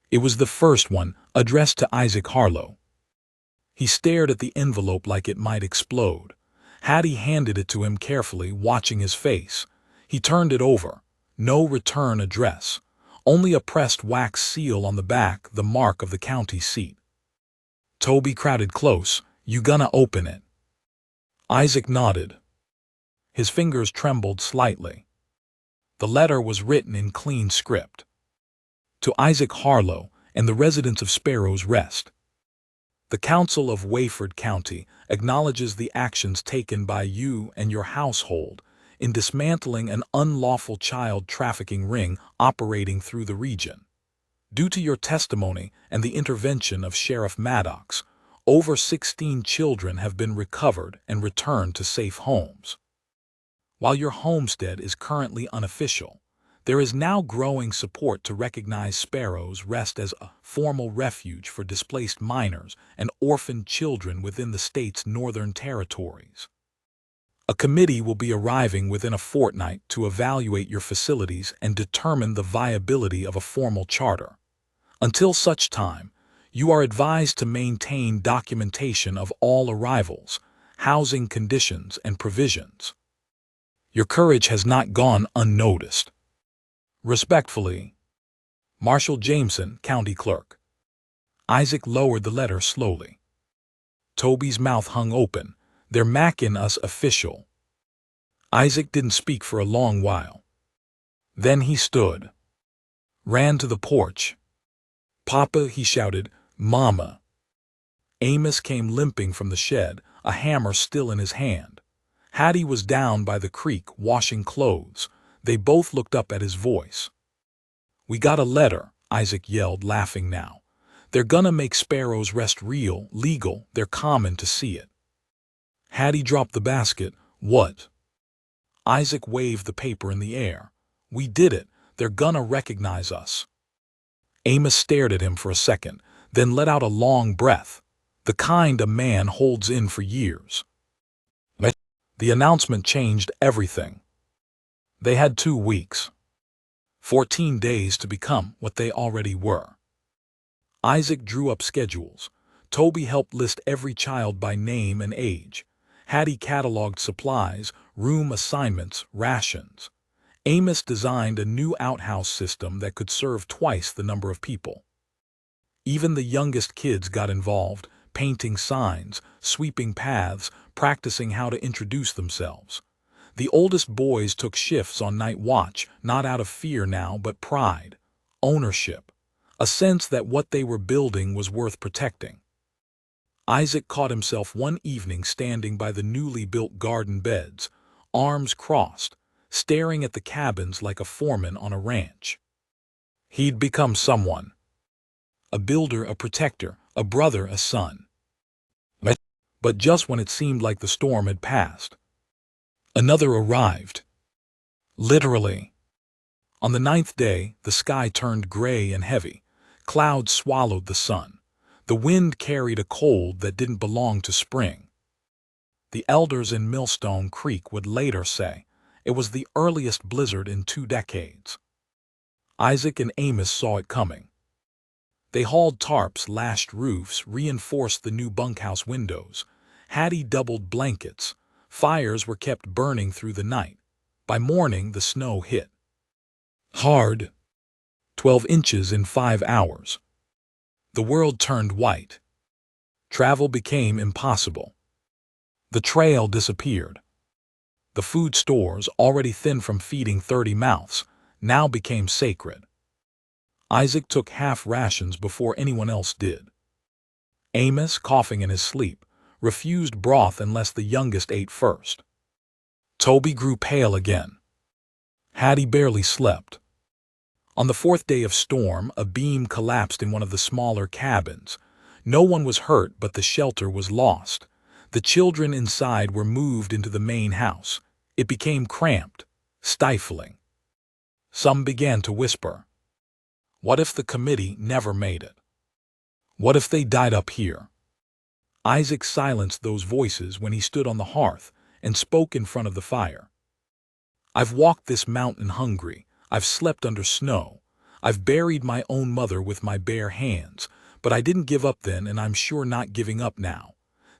Speaker 1: It was the first one, addressed to Isaac Harlow. He stared at the envelope like it might explode. Hattie handed it to him carefully, watching his face. He turned it over. No return address. Only a pressed wax seal on the back, the mark of the county seat. Toby crowded close. "You gonna open it?" Isaac nodded. His fingers trembled slightly. The letter was written in clean script. To Isaac Harlow and the residents of Sparrow's Rest. The Council of Wayford County acknowledges the actions taken by you and your household in dismantling an unlawful child trafficking ring operating through the region. Due to your testimony and the intervention of Sheriff Maddox, over 16 children have been recovered and returned to safe homes. While your homestead is currently unofficial, there is now growing support to recognize Sparrow's Rest as a formal refuge for displaced minors and orphaned children within the state's northern territories. A committee will be arriving within a fortnight to evaluate your facilities and determine the viability of a formal charter. Until such time, you are advised to maintain documentation of all arrivals, housing conditions, and provisions. Your courage has not gone unnoticed. Respectfully, Marshall Jameson, County Clerk. Isaac lowered the letter slowly. Toby's mouth hung open. "They're macking us official." Isaac didn't speak for a long while. Then he stood, ran to the porch. "Papa," he shouted, "Mama." Amos came limping from the shed, a hammer still in his hand. Hattie was down by the creek washing clothes. They both looked up at his voice. "We got a letter," Isaac yelled, laughing now. "They're gonna make Sparrow's Rest real, legal, they're common to see it." Hattie dropped the basket. "What?" Isaac waved the paper in the air. "We did it. They're gonna recognize us." Amos stared at him for a second, then let out a long breath, the kind a man holds in for years. The announcement changed everything. They had 2 weeks. 14 days to become what they already were. Isaac drew up schedules. Toby helped list every child by name and age. Hattie cataloged supplies, room assignments, rations. Amos designed a new outhouse system that could serve twice the number of people. Even the youngest kids got involved, painting signs, sweeping paths, practicing how to introduce themselves. The oldest boys took shifts on night watch, not out of fear now, but pride, ownership, a sense that what they were building was worth protecting. Isaac caught himself one evening standing by the newly built garden beds, arms crossed, staring at the cabins like a foreman on a ranch. He'd become someone. A builder, a protector, a brother, a son. But just when it seemed like the storm had passed, another arrived. Literally. On the 9th day, the sky turned gray and heavy. Clouds swallowed the sun. The wind carried a cold that didn't belong to spring. The elders in Millstone Creek would later say it was the earliest blizzard in 2 decades. Isaac and Amos saw it coming. They hauled tarps, lashed roofs, reinforced the new bunkhouse windows. Hattie doubled blankets. Fires were kept burning through the night. By morning, the snow hit. Hard. 12 inches in 5 hours. The world turned white. Travel became impossible. The trail disappeared. The food stores, already thin from feeding 30 mouths, now became sacred. Isaac took half rations before anyone else did. Amos, coughing in his sleep, refused broth unless the youngest ate first. Toby grew pale again. Hattie barely slept. On the 4th day of storm, a beam collapsed in one of the smaller cabins. No one was hurt, but the shelter was lost. The children inside were moved into the main house. It became cramped, stifling. Some began to whisper. What if the committee never made it? What if they died up here? Isaac silenced those voices when he stood on the hearth and spoke in front of the fire. I've walked this mountain hungry. I've slept under snow. I've buried my own mother with my bare hands, but I didn't give up then, and I'm sure not giving up now.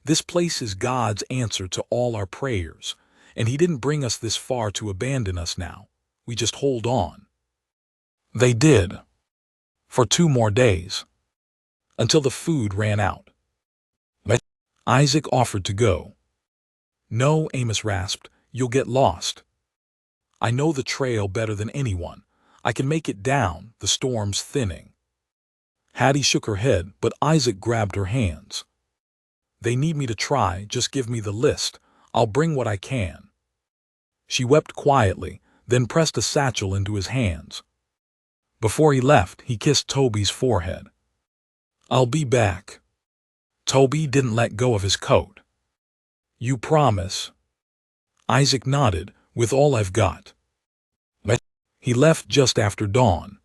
Speaker 1: This place is God's answer to all our prayers, and He didn't bring us this far to abandon us now. We just hold on. They did. For 2 more days. Until the food ran out. Isaac offered to go. No, Amos rasped, you'll get lost. I know the trail better than anyone. I can make it down, the storm's thinning. Hattie shook her head, but Isaac grabbed her hands. They need me to try, just give me the list. I'll bring what I can. She wept quietly, then pressed a satchel into his hands. Before he left, he kissed Toby's forehead. I'll be back. Toby didn't let go of his coat. You promise? Isaac nodded, with all I've got. He left just after dawn.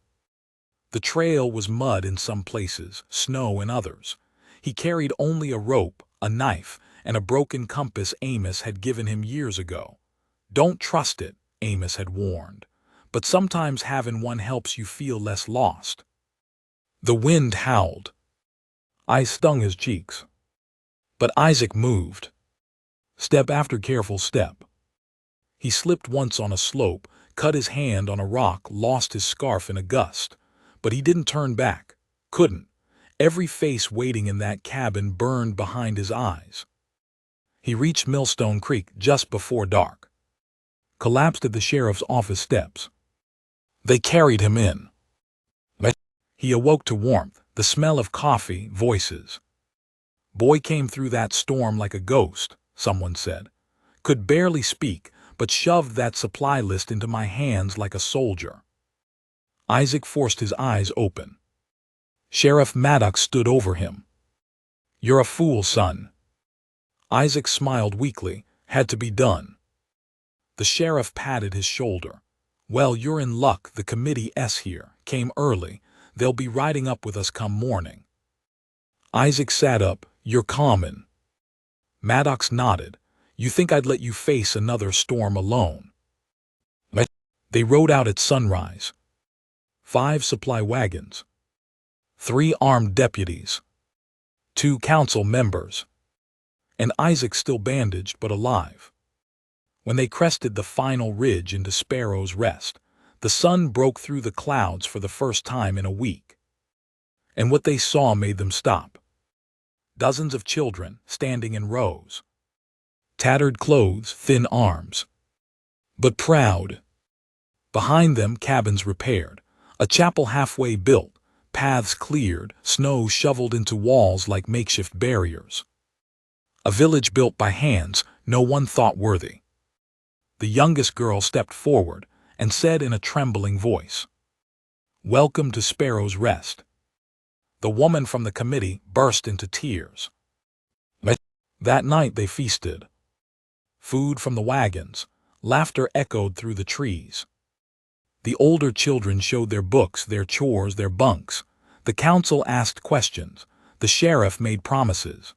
Speaker 1: The trail was mud in some places, snow in others. He carried only a rope, a knife, and a broken compass Amos had given him years ago. Don't trust it, Amos had warned. But sometimes having one helps you feel less lost. The wind howled. Ice stung his cheeks. But Isaac moved. Step after careful step. He slipped once on a slope, cut his hand on a rock, lost his scarf in a gust. But he didn't turn back. Couldn't. Every face waiting in that cabin burned behind his eyes. He reached Millstone Creek just before dark. Collapsed at the sheriff's office steps. They carried him in. He awoke to warmth, the smell of coffee, voices. Boy came through that storm like a ghost, someone said. Could barely speak, but shoved that supply list into my hands like a soldier. Isaac forced his eyes open. Sheriff Maddox stood over him. You're a fool, son. Isaac smiled weakly. Had to be done. The sheriff patted his shoulder. Well, you're in luck. The committee's here. Came early. They'll be riding up with us come morning. Isaac sat up. You're common. Maddox nodded. You think I'd let you face another storm alone? They rode out at sunrise. 5 supply wagons. 3 armed deputies. 2 council members. And Isaac still bandaged but alive. When they crested the final ridge into Sparrow's Rest, the sun broke through the clouds for the first time in a week. And what they saw made them stop. Dozens of children standing in rows. tattered clothes, thin arms, but proud. Behind them, cabins repaired, a chapel halfway built, paths cleared, snow shoveled into walls like makeshift barriers. A village built by hands no one thought worthy. The youngest girl stepped forward and said in a trembling voice, "Welcome to Sparrow's Rest." The woman from the committee burst into tears. That night they feasted. Food from the wagons, laughter echoed through the trees. The older children showed their books, their chores, their bunks. The council asked questions. The sheriff made promises.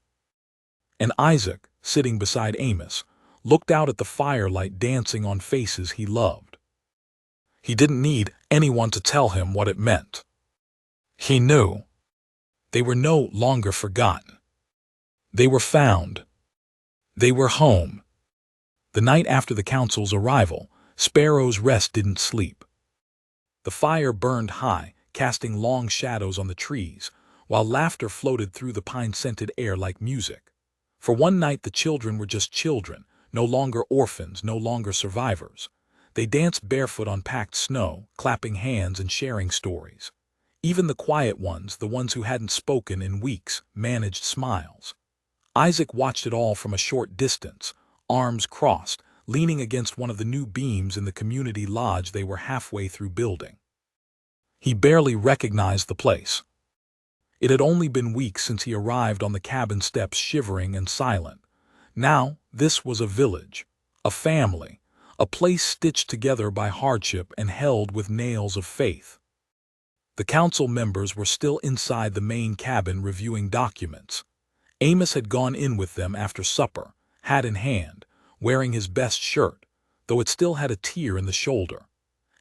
Speaker 1: And Isaac, sitting beside Amos, looked out at the firelight dancing on faces he loved. He didn't need anyone to tell him what it meant. He knew. They were no longer forgotten. They were found. They were home. The night after the council's arrival, Sparrow's Rest didn't sleep. The fire burned high, casting long shadows on the trees, while laughter floated through the pine-scented air like music. For one night the children were just children, no longer orphans, no longer survivors. They danced barefoot on packed snow, clapping hands and sharing stories. Even the quiet ones, the ones who hadn't spoken in weeks, managed smiles. Isaac watched it all from a short distance, arms crossed, leaning against one of the new beams in the community lodge they were halfway through building. He barely recognized the place. It had only been weeks since he arrived on the cabin steps, shivering and silent. Now, this was a village, a family, a place stitched together by hardship and held with nails of faith. The council members were still inside the main cabin reviewing documents. Amos had gone in with them after supper, hat in hand, wearing his best shirt, though it still had a tear in the shoulder.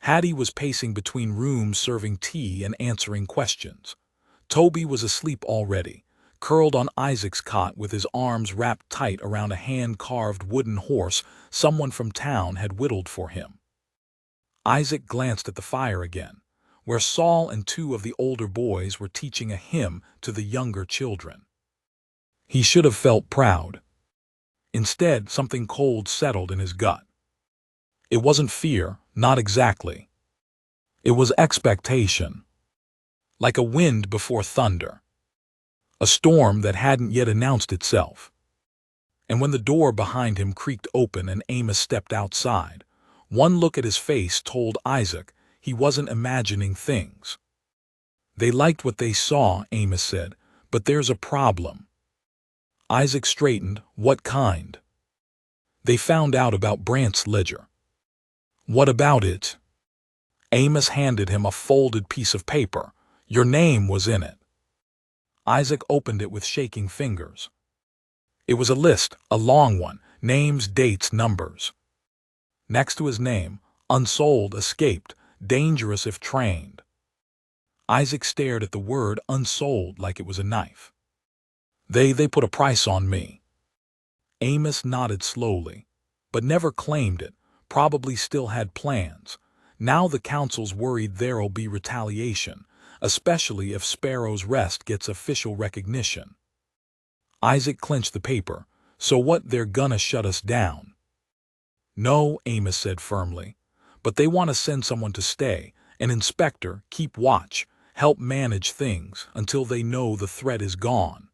Speaker 1: Hattie was pacing between rooms serving tea and answering questions. Toby was asleep already, curled on Isaac's cot with his arms wrapped tight around a hand-carved wooden horse someone from town had whittled for him. Isaac glanced at the fire again, where Saul and two of the older boys were teaching a hymn to the younger children. He should have felt proud. Instead, something cold settled in his gut. It wasn't fear, not exactly. It was expectation. Like a wind before thunder. A storm that hadn't yet announced itself. And when the door behind him creaked open and Amos stepped outside, one look at his face told Isaac he wasn't imagining things. "They liked what they saw," Amos said, "but there's a problem." Isaac straightened. "What kind?" "They found out about Brant's ledger." "What about it?" Amos handed him a folded piece of paper. "Your name was in it." Isaac opened it with shaking fingers. It was a list, a long one, names, dates, numbers. Next to his name, unsold, escaped, dangerous if trained. Isaac stared at the word unsold like it was a knife. They put a price on me." Amos nodded slowly, but never claimed it, probably still had plans. Now the council's worried there'll be retaliation, especially if Sparrow's Rest gets official recognition. Isaac clenched the paper. "So what, they're gonna shut us down?" "No," Amos said firmly, "but they want to send someone to stay, an inspector, keep watch, help manage things until they know the threat is gone."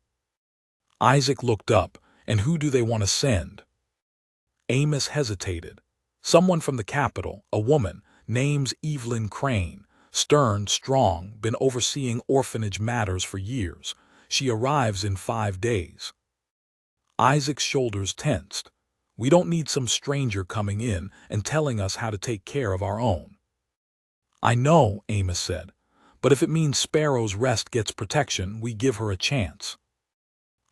Speaker 1: Isaac looked up. "And who do they want to send?" Amos hesitated. "Someone from the capital, a woman, name's Evelyn Crane, stern, strong, been overseeing orphanage matters for years. She arrives in 5 days." Isaac's shoulders tensed. "We don't need some stranger coming in and telling us how to take care of our own." "I know," Amos said, "but if it means Sparrow's Rest gets protection, we give her a chance."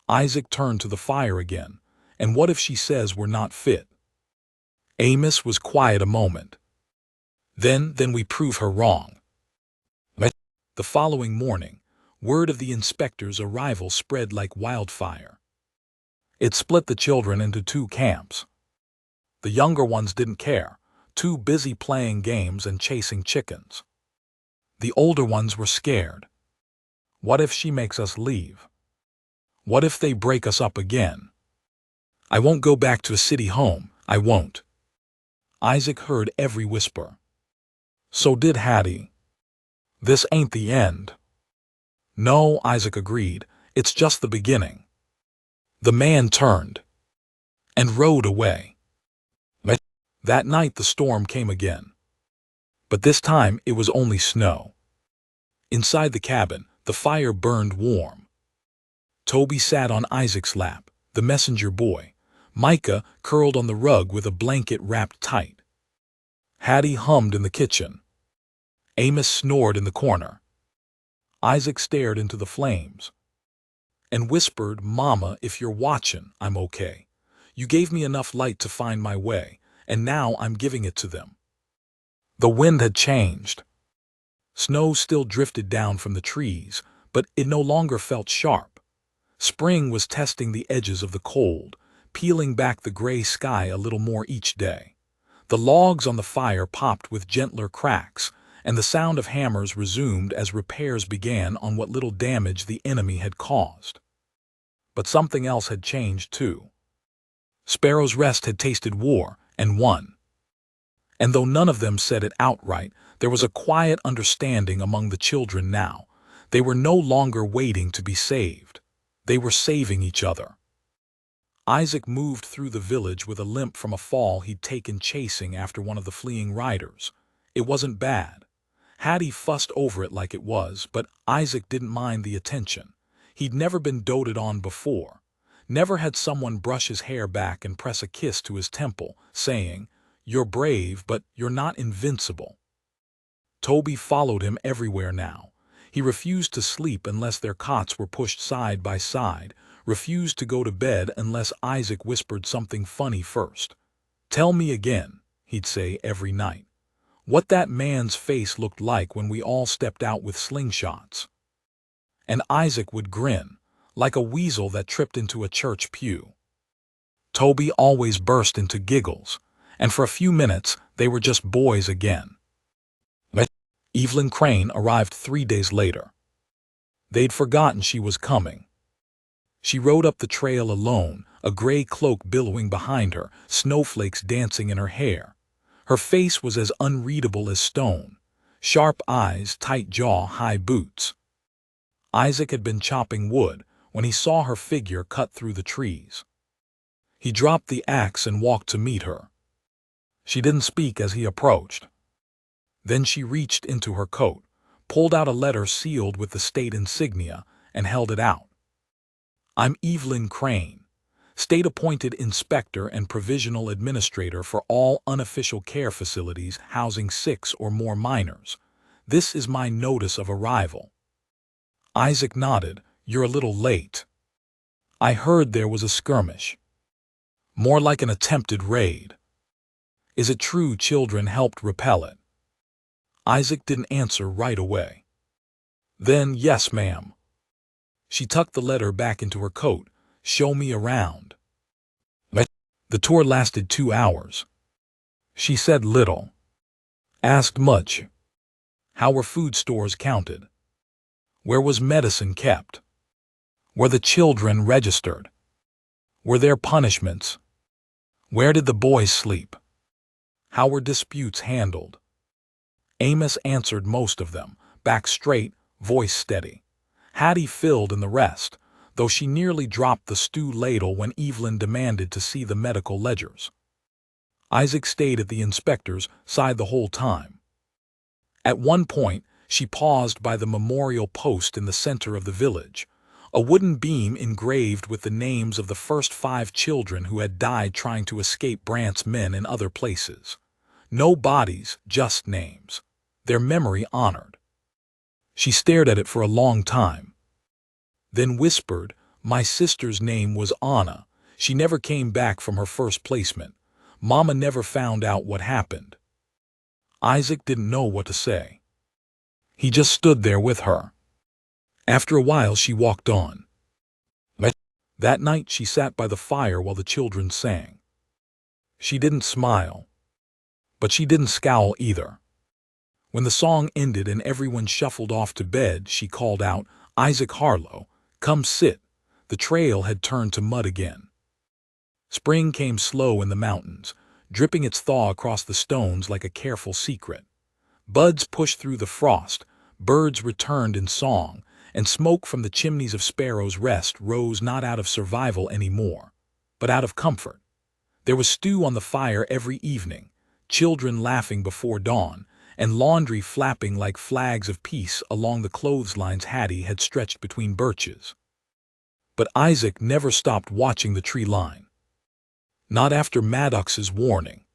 Speaker 1: Isaac turned to the fire again. "And what if she says we're not fit?" Amos was quiet a moment. Then we prove her wrong." The following morning, word of the inspector's arrival spread like wildfire. It split the children into 2 camps. The younger ones didn't care, too busy playing games and chasing chickens. The older ones were scared. What if she makes us leave? What if they break us up again? I won't go back to a city home, I won't. Isaac heard every whisper. So did Hattie. This ain't the end. No, Isaac agreed, it's just the beginning. The man turned and rode away. That night the storm came again. But this time it was only snow. Inside the cabin, the fire burned warm. Toby sat on Isaac's lap, the messenger boy. Micah curled on the rug with a blanket wrapped tight. Hattie hummed in the kitchen. Amos snored in the corner. Isaac stared into the flames and whispered, "Mama, if you're watching, I'm okay. You gave me enough light to find my way, and now I'm giving it to them." The wind had changed. Snow still drifted down from the trees, but it no longer felt sharp. Spring was testing the edges of the cold, peeling back the gray sky a little more each day. The logs on the fire popped with gentler cracks, and the sound of hammers resumed as repairs began on what little damage the enemy had caused. But something else had changed too. Sparrow's Rest had tasted war and won. And though none of them said it outright, there was a quiet understanding among the children now. They were no longer waiting to be saved. They were saving each other. Isaac moved through the village with a limp from a fall he'd taken chasing after one of the fleeing riders. It wasn't bad. Hattie fussed over it like it was, but Isaac didn't mind the attention. He'd never been doted on before. Never had someone brush his hair back and press a kiss to his temple, saying, "You're brave, but you're not invincible." Toby followed him everywhere now. He refused to sleep unless their cots were pushed side by side, refused to go to bed unless Isaac whispered something funny first. "Tell me again," he'd say every night, "what that man's face looked like when we all stepped out with slingshots." And Isaac would grin, like a weasel that tripped into a church pew. Toby always burst into giggles, and for a few minutes they were just boys again. Evelyn Crane arrived 3 days later. They'd forgotten she was coming. She rode up the trail alone, a gray cloak billowing behind her, snowflakes dancing in her hair. Her face was as unreadable as stone. Sharp eyes, tight jaw, high boots. Isaac had been chopping wood when he saw her figure cut through the trees. He dropped the axe and walked to meet her. She didn't speak as he approached. Then she reached into her coat, pulled out a letter sealed with the state insignia, and held it out. "I'm Evelyn Crane, state-appointed inspector and provisional administrator for all unofficial care facilities housing 6 or more minors. This is my notice of arrival." Isaac nodded. "You're a little late. I heard there was a skirmish. More like an attempted raid. Is it true children helped repel it?" Isaac didn't answer right away. Then, "Yes, ma'am." She tucked the letter back into her coat. "Show me around." The tour lasted 2 hours. She said little. Asked much. How were food stores counted? Where was medicine kept? Were the children registered? Were there punishments? Where did the boys sleep? How were disputes handled? Amos answered most of them, back straight, voice steady. Hattie filled in the rest, though she nearly dropped the stew ladle when Evelyn demanded to see the medical ledgers. Isaac stayed at the inspector's side the whole time. At one point, she paused by the memorial post in the center of the village, a wooden beam engraved with the names of the first 5 children who had died trying to escape Brant's men in other places. No bodies, just names. Their memory honored. She stared at it for a long time. Then whispered, "My sister's name was Anna. She never came back from her first placement. Mama never found out what happened." Isaac didn't know what to say. He just stood there with her. After a while she walked on. That night she sat by the fire while the children sang. She didn't smile. But she didn't scowl either. When the song ended and everyone shuffled off to bed, she called out, "Isaac Harlow, come sit." The trail had turned to mud again. Spring came slow in the mountains, dripping its thaw across the stones like a careful secret. Buds pushed through the frost, birds returned in song, and smoke from the chimneys of Sparrow's Rest rose not out of survival anymore, but out of comfort. There was stew on the fire every evening, children laughing before dawn, and laundry flapping like flags of peace along the clotheslines Hattie had stretched between birches. But Isaac never stopped watching the tree line. Not after Maddox's warning.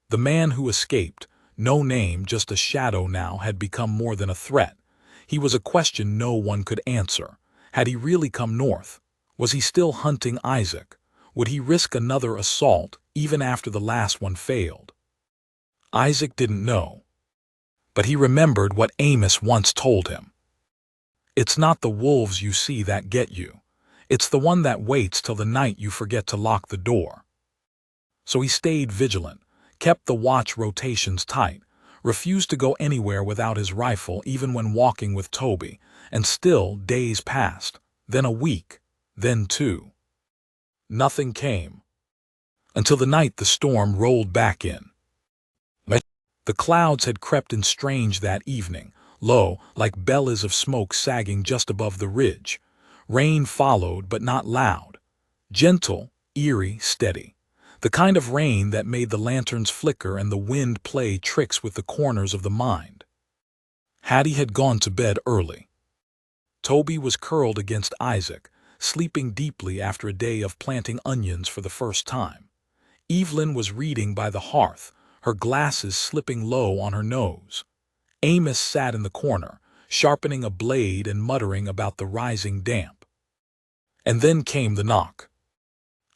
Speaker 1: The man who escaped, no name, just a shadow now, had become more than a threat. He was a question no one could answer. Had he really come north? Was he still hunting Isaac? Would he risk another assault, even after the last one failed? Isaac didn't know. But he remembered what Amos once told him. It's not the wolves you see that get you. It's the one that waits till the night you forget to lock the door. So he stayed vigilant, kept the watch rotations tight, refused to go anywhere without his rifle even when walking with Toby, and still days passed, then a week, then two. Nothing came. Until the night the storm rolled back in. The clouds had crept in strange that evening, low, like bellies of smoke sagging just above the ridge. Rain followed, but not loud. Gentle, eerie, steady. The kind of rain that made the lanterns flicker and the wind play tricks with the corners of the mind. Hattie had gone to bed early. Toby was curled against Isaac, sleeping deeply after a day of planting onions for the first time. Evelyn was reading by the hearth, her glasses slipping low on her nose. Amos sat in the corner, sharpening a blade and muttering about the rising damp. And then came the knock.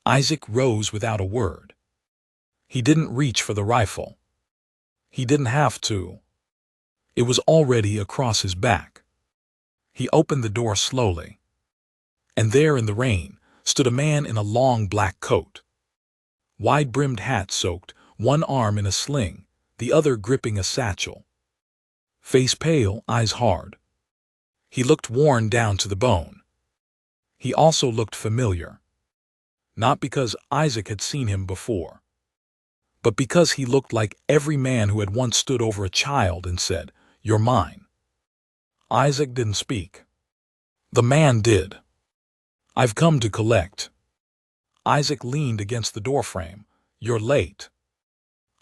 Speaker 1: Isaac rose without a word. He didn't reach for the rifle. He didn't have to. It was already across his back. He opened the door slowly. And there in the rain stood a man in a long black coat. Wide-brimmed hat soaked, one arm in a sling, the other gripping a satchel. Face pale, eyes hard. He looked worn down to the bone. He also looked familiar. Not because Isaac had seen him before, but because he looked like every man who had once stood over a child and said, "You're mine." Isaac didn't speak. The man did. "I've come to collect." Isaac leaned against the doorframe. "You're late."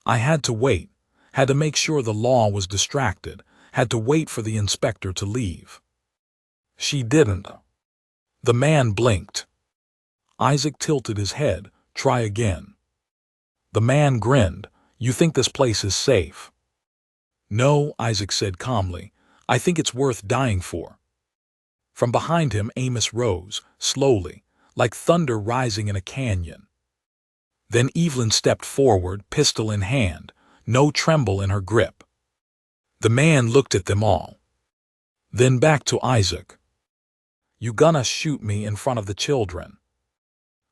Speaker 1: "I had to wait, had to make sure the law was distracted, had to wait for the inspector to leave." "She didn't." The man blinked. Isaac tilted his head. "Try again." The man grinned. "You think this place is safe?" "No," Isaac said calmly. "I think it's worth dying for." From behind him Amos rose, slowly, like thunder rising in a canyon. Then Evelyn stepped forward, pistol in hand, no tremble in her grip. The man looked at them all. Then back to Isaac. "You gonna shoot me in front of the children?"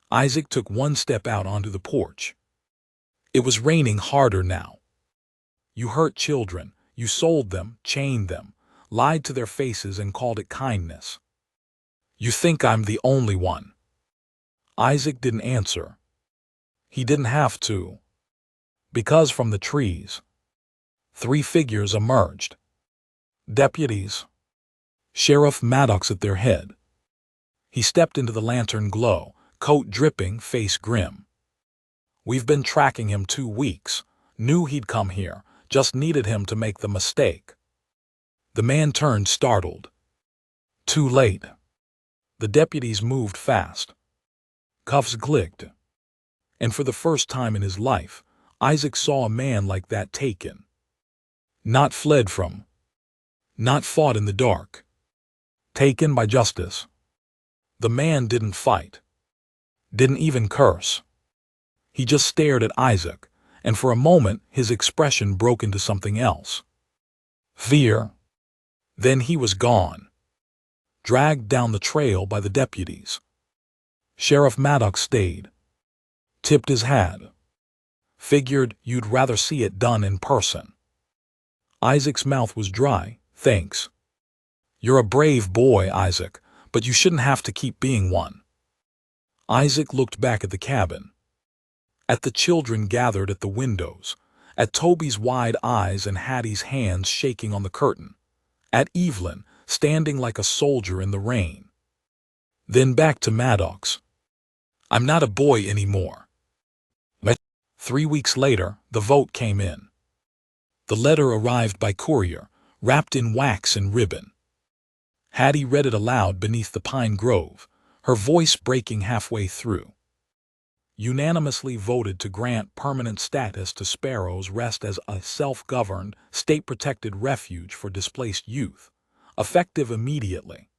Speaker 1: Isaac took one step out onto the porch. It was raining harder now. "You hurt children. You sold them, chained them, lied to their faces and called it kindness. You think I'm the only one?" Isaac didn't answer. He didn't have to. Because from the trees, 3 figures emerged. Deputies. Sheriff Maddox at their head. He stepped into the lantern glow, coat dripping, face grim. "We've been tracking him 2 weeks. Knew he'd come here, just needed him to make the mistake." The man turned, startled. Too late. The deputies moved fast. Cuffs clicked. And for the first time in his life, Isaac saw a man like that taken. Not fled from. Not fought in the dark. Taken by justice. The man didn't fight. Didn't even curse. He just stared at Isaac, and for a moment his expression broke into something else. Fear. Then he was gone. Dragged down the trail by the deputies. Sheriff Maddox stayed. Tipped his hat. Figured you'd rather see it done in person. Isaac's mouth was dry. "Thanks. You're a brave boy, Isaac, but you shouldn't have to keep being one." Isaac looked back at the cabin. At the children gathered at the windows, at Toby's wide eyes and Hattie's hands shaking on the curtain, at Evelyn standing like a soldier in the rain. Then back to Maddox. I'm not a boy anymore. 3 weeks later, the vote came in. The letter arrived by courier, wrapped in wax and ribbon. Hattie read it aloud beneath the pine grove, her voice breaking halfway through. Unanimously voted to grant permanent status to Sparrow's Rest as a self-governed, state-protected refuge for displaced youth, effective immediately.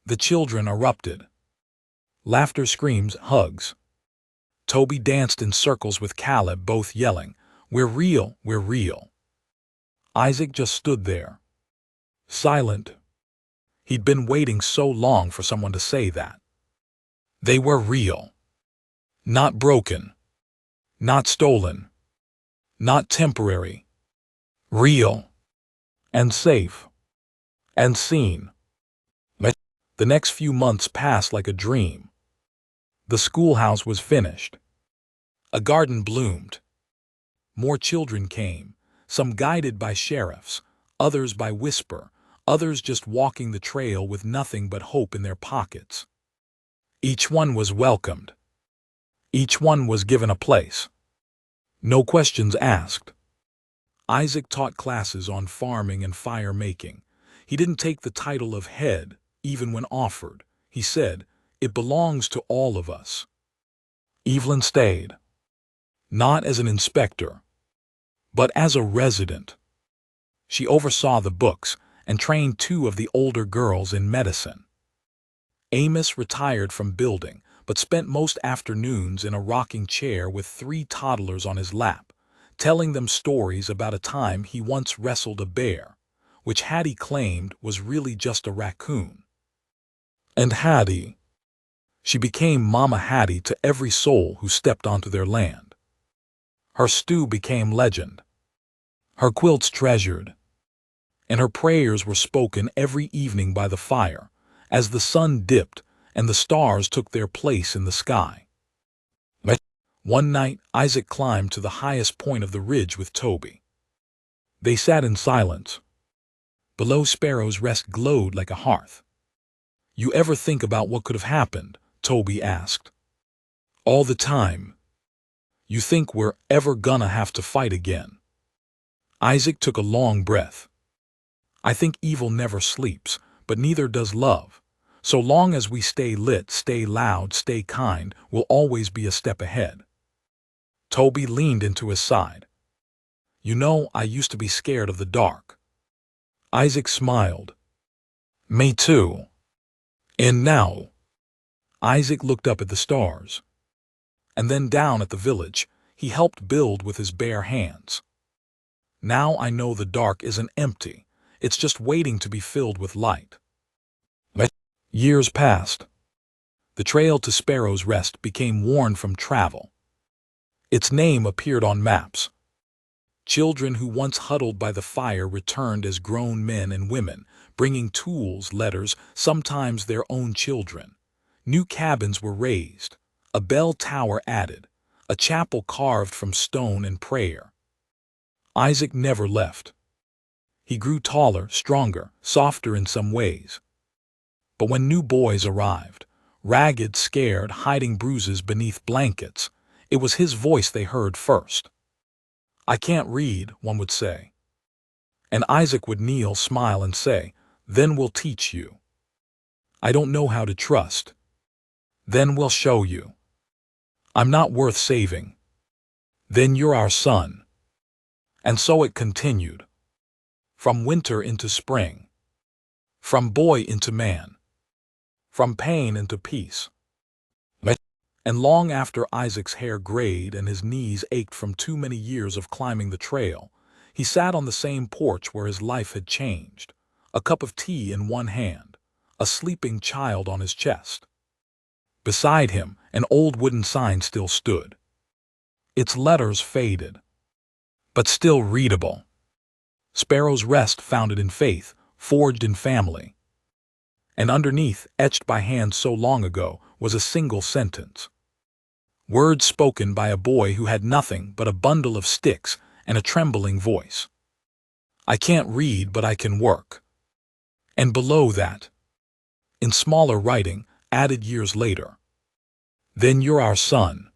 Speaker 1: The children erupted. Laughter, screams, hugs. Toby danced in circles with Caleb, both yelling, "We're real, we're real." Isaac just stood there, silent. He'd been waiting so long for someone to say that. They were real. Not broken. Not stolen. Not temporary. Real. And safe. And seen. The next few months passed like a dream. The schoolhouse was finished. A garden bloomed. More children came, some guided by sheriffs, others by whisper, others just walking the trail with nothing but hope in their pockets. Each one was welcomed. Each one was given a place. No questions asked. Isaac taught classes on farming and fire making. He didn't take the title of head, even when offered. He said, "It belongs to all of us." Evelyn stayed. Not as an inspector, but as a resident. She oversaw the books and trained 2 of the older girls in medicine. Amos retired from building, but spent most afternoons in a rocking chair with 3 toddlers on his lap, telling them stories about a time he once wrestled a bear, which Hattie claimed was really just a raccoon. And Hattie, she became Mama Hattie to every soul who stepped onto their land. Her stew became legend, her quilts treasured, and her prayers were spoken every evening by the fire, as the sun dipped and the stars took their place in the sky. One night, Isaac climbed to the highest point of the ridge with Toby. They sat in silence. Below, Sparrow's Rest glowed like a hearth. "You ever think about what could have happened?" Toby asked. "All the time. You think we're ever gonna have to fight again?" Isaac took a long breath. "I think evil never sleeps, but neither does love. So long as we stay lit, stay loud, stay kind, we'll always be a step ahead." Toby leaned into his side. "You know, I used to be scared of the dark." Isaac smiled. "Me too. And now?" Isaac looked up at the stars. And then down at the village he helped build with his bare hands. "Now I know the dark isn't empty. It's just waiting to be filled with light." Years passed. The trail to Sparrow's Rest became worn from travel. Its name appeared on maps. Children who once huddled by the fire returned as grown men and women, bringing tools, letters, sometimes their own children. New cabins were raised, a bell tower added, a chapel carved from stone and prayer. Isaac never left. He grew taller, stronger, softer in some ways. But when new boys arrived, ragged, scared, hiding bruises beneath blankets, it was his voice they heard first. "I can't read," one would say. And Isaac would kneel, smile, and say, "Then we'll teach you." "I don't know how to trust." "Then we'll show you." "I'm not worth saving." "Then you're our son." And so it continued. From winter into spring. From boy into man. From pain into peace. And long after Isaac's hair grayed and his knees ached from too many years of climbing the trail, he sat on the same porch where his life had changed, a cup of tea in one hand, a sleeping child on his chest. Beside him, an old wooden sign still stood. Its letters faded, but still readable. Sparrow's Rest, founded in faith, forged in family. And underneath, etched by hand so long ago, was a single sentence. Words spoken by a boy who had nothing but a bundle of sticks and a trembling voice. I can't read, but I can work. And below that, in smaller writing, added years later, then you're our son.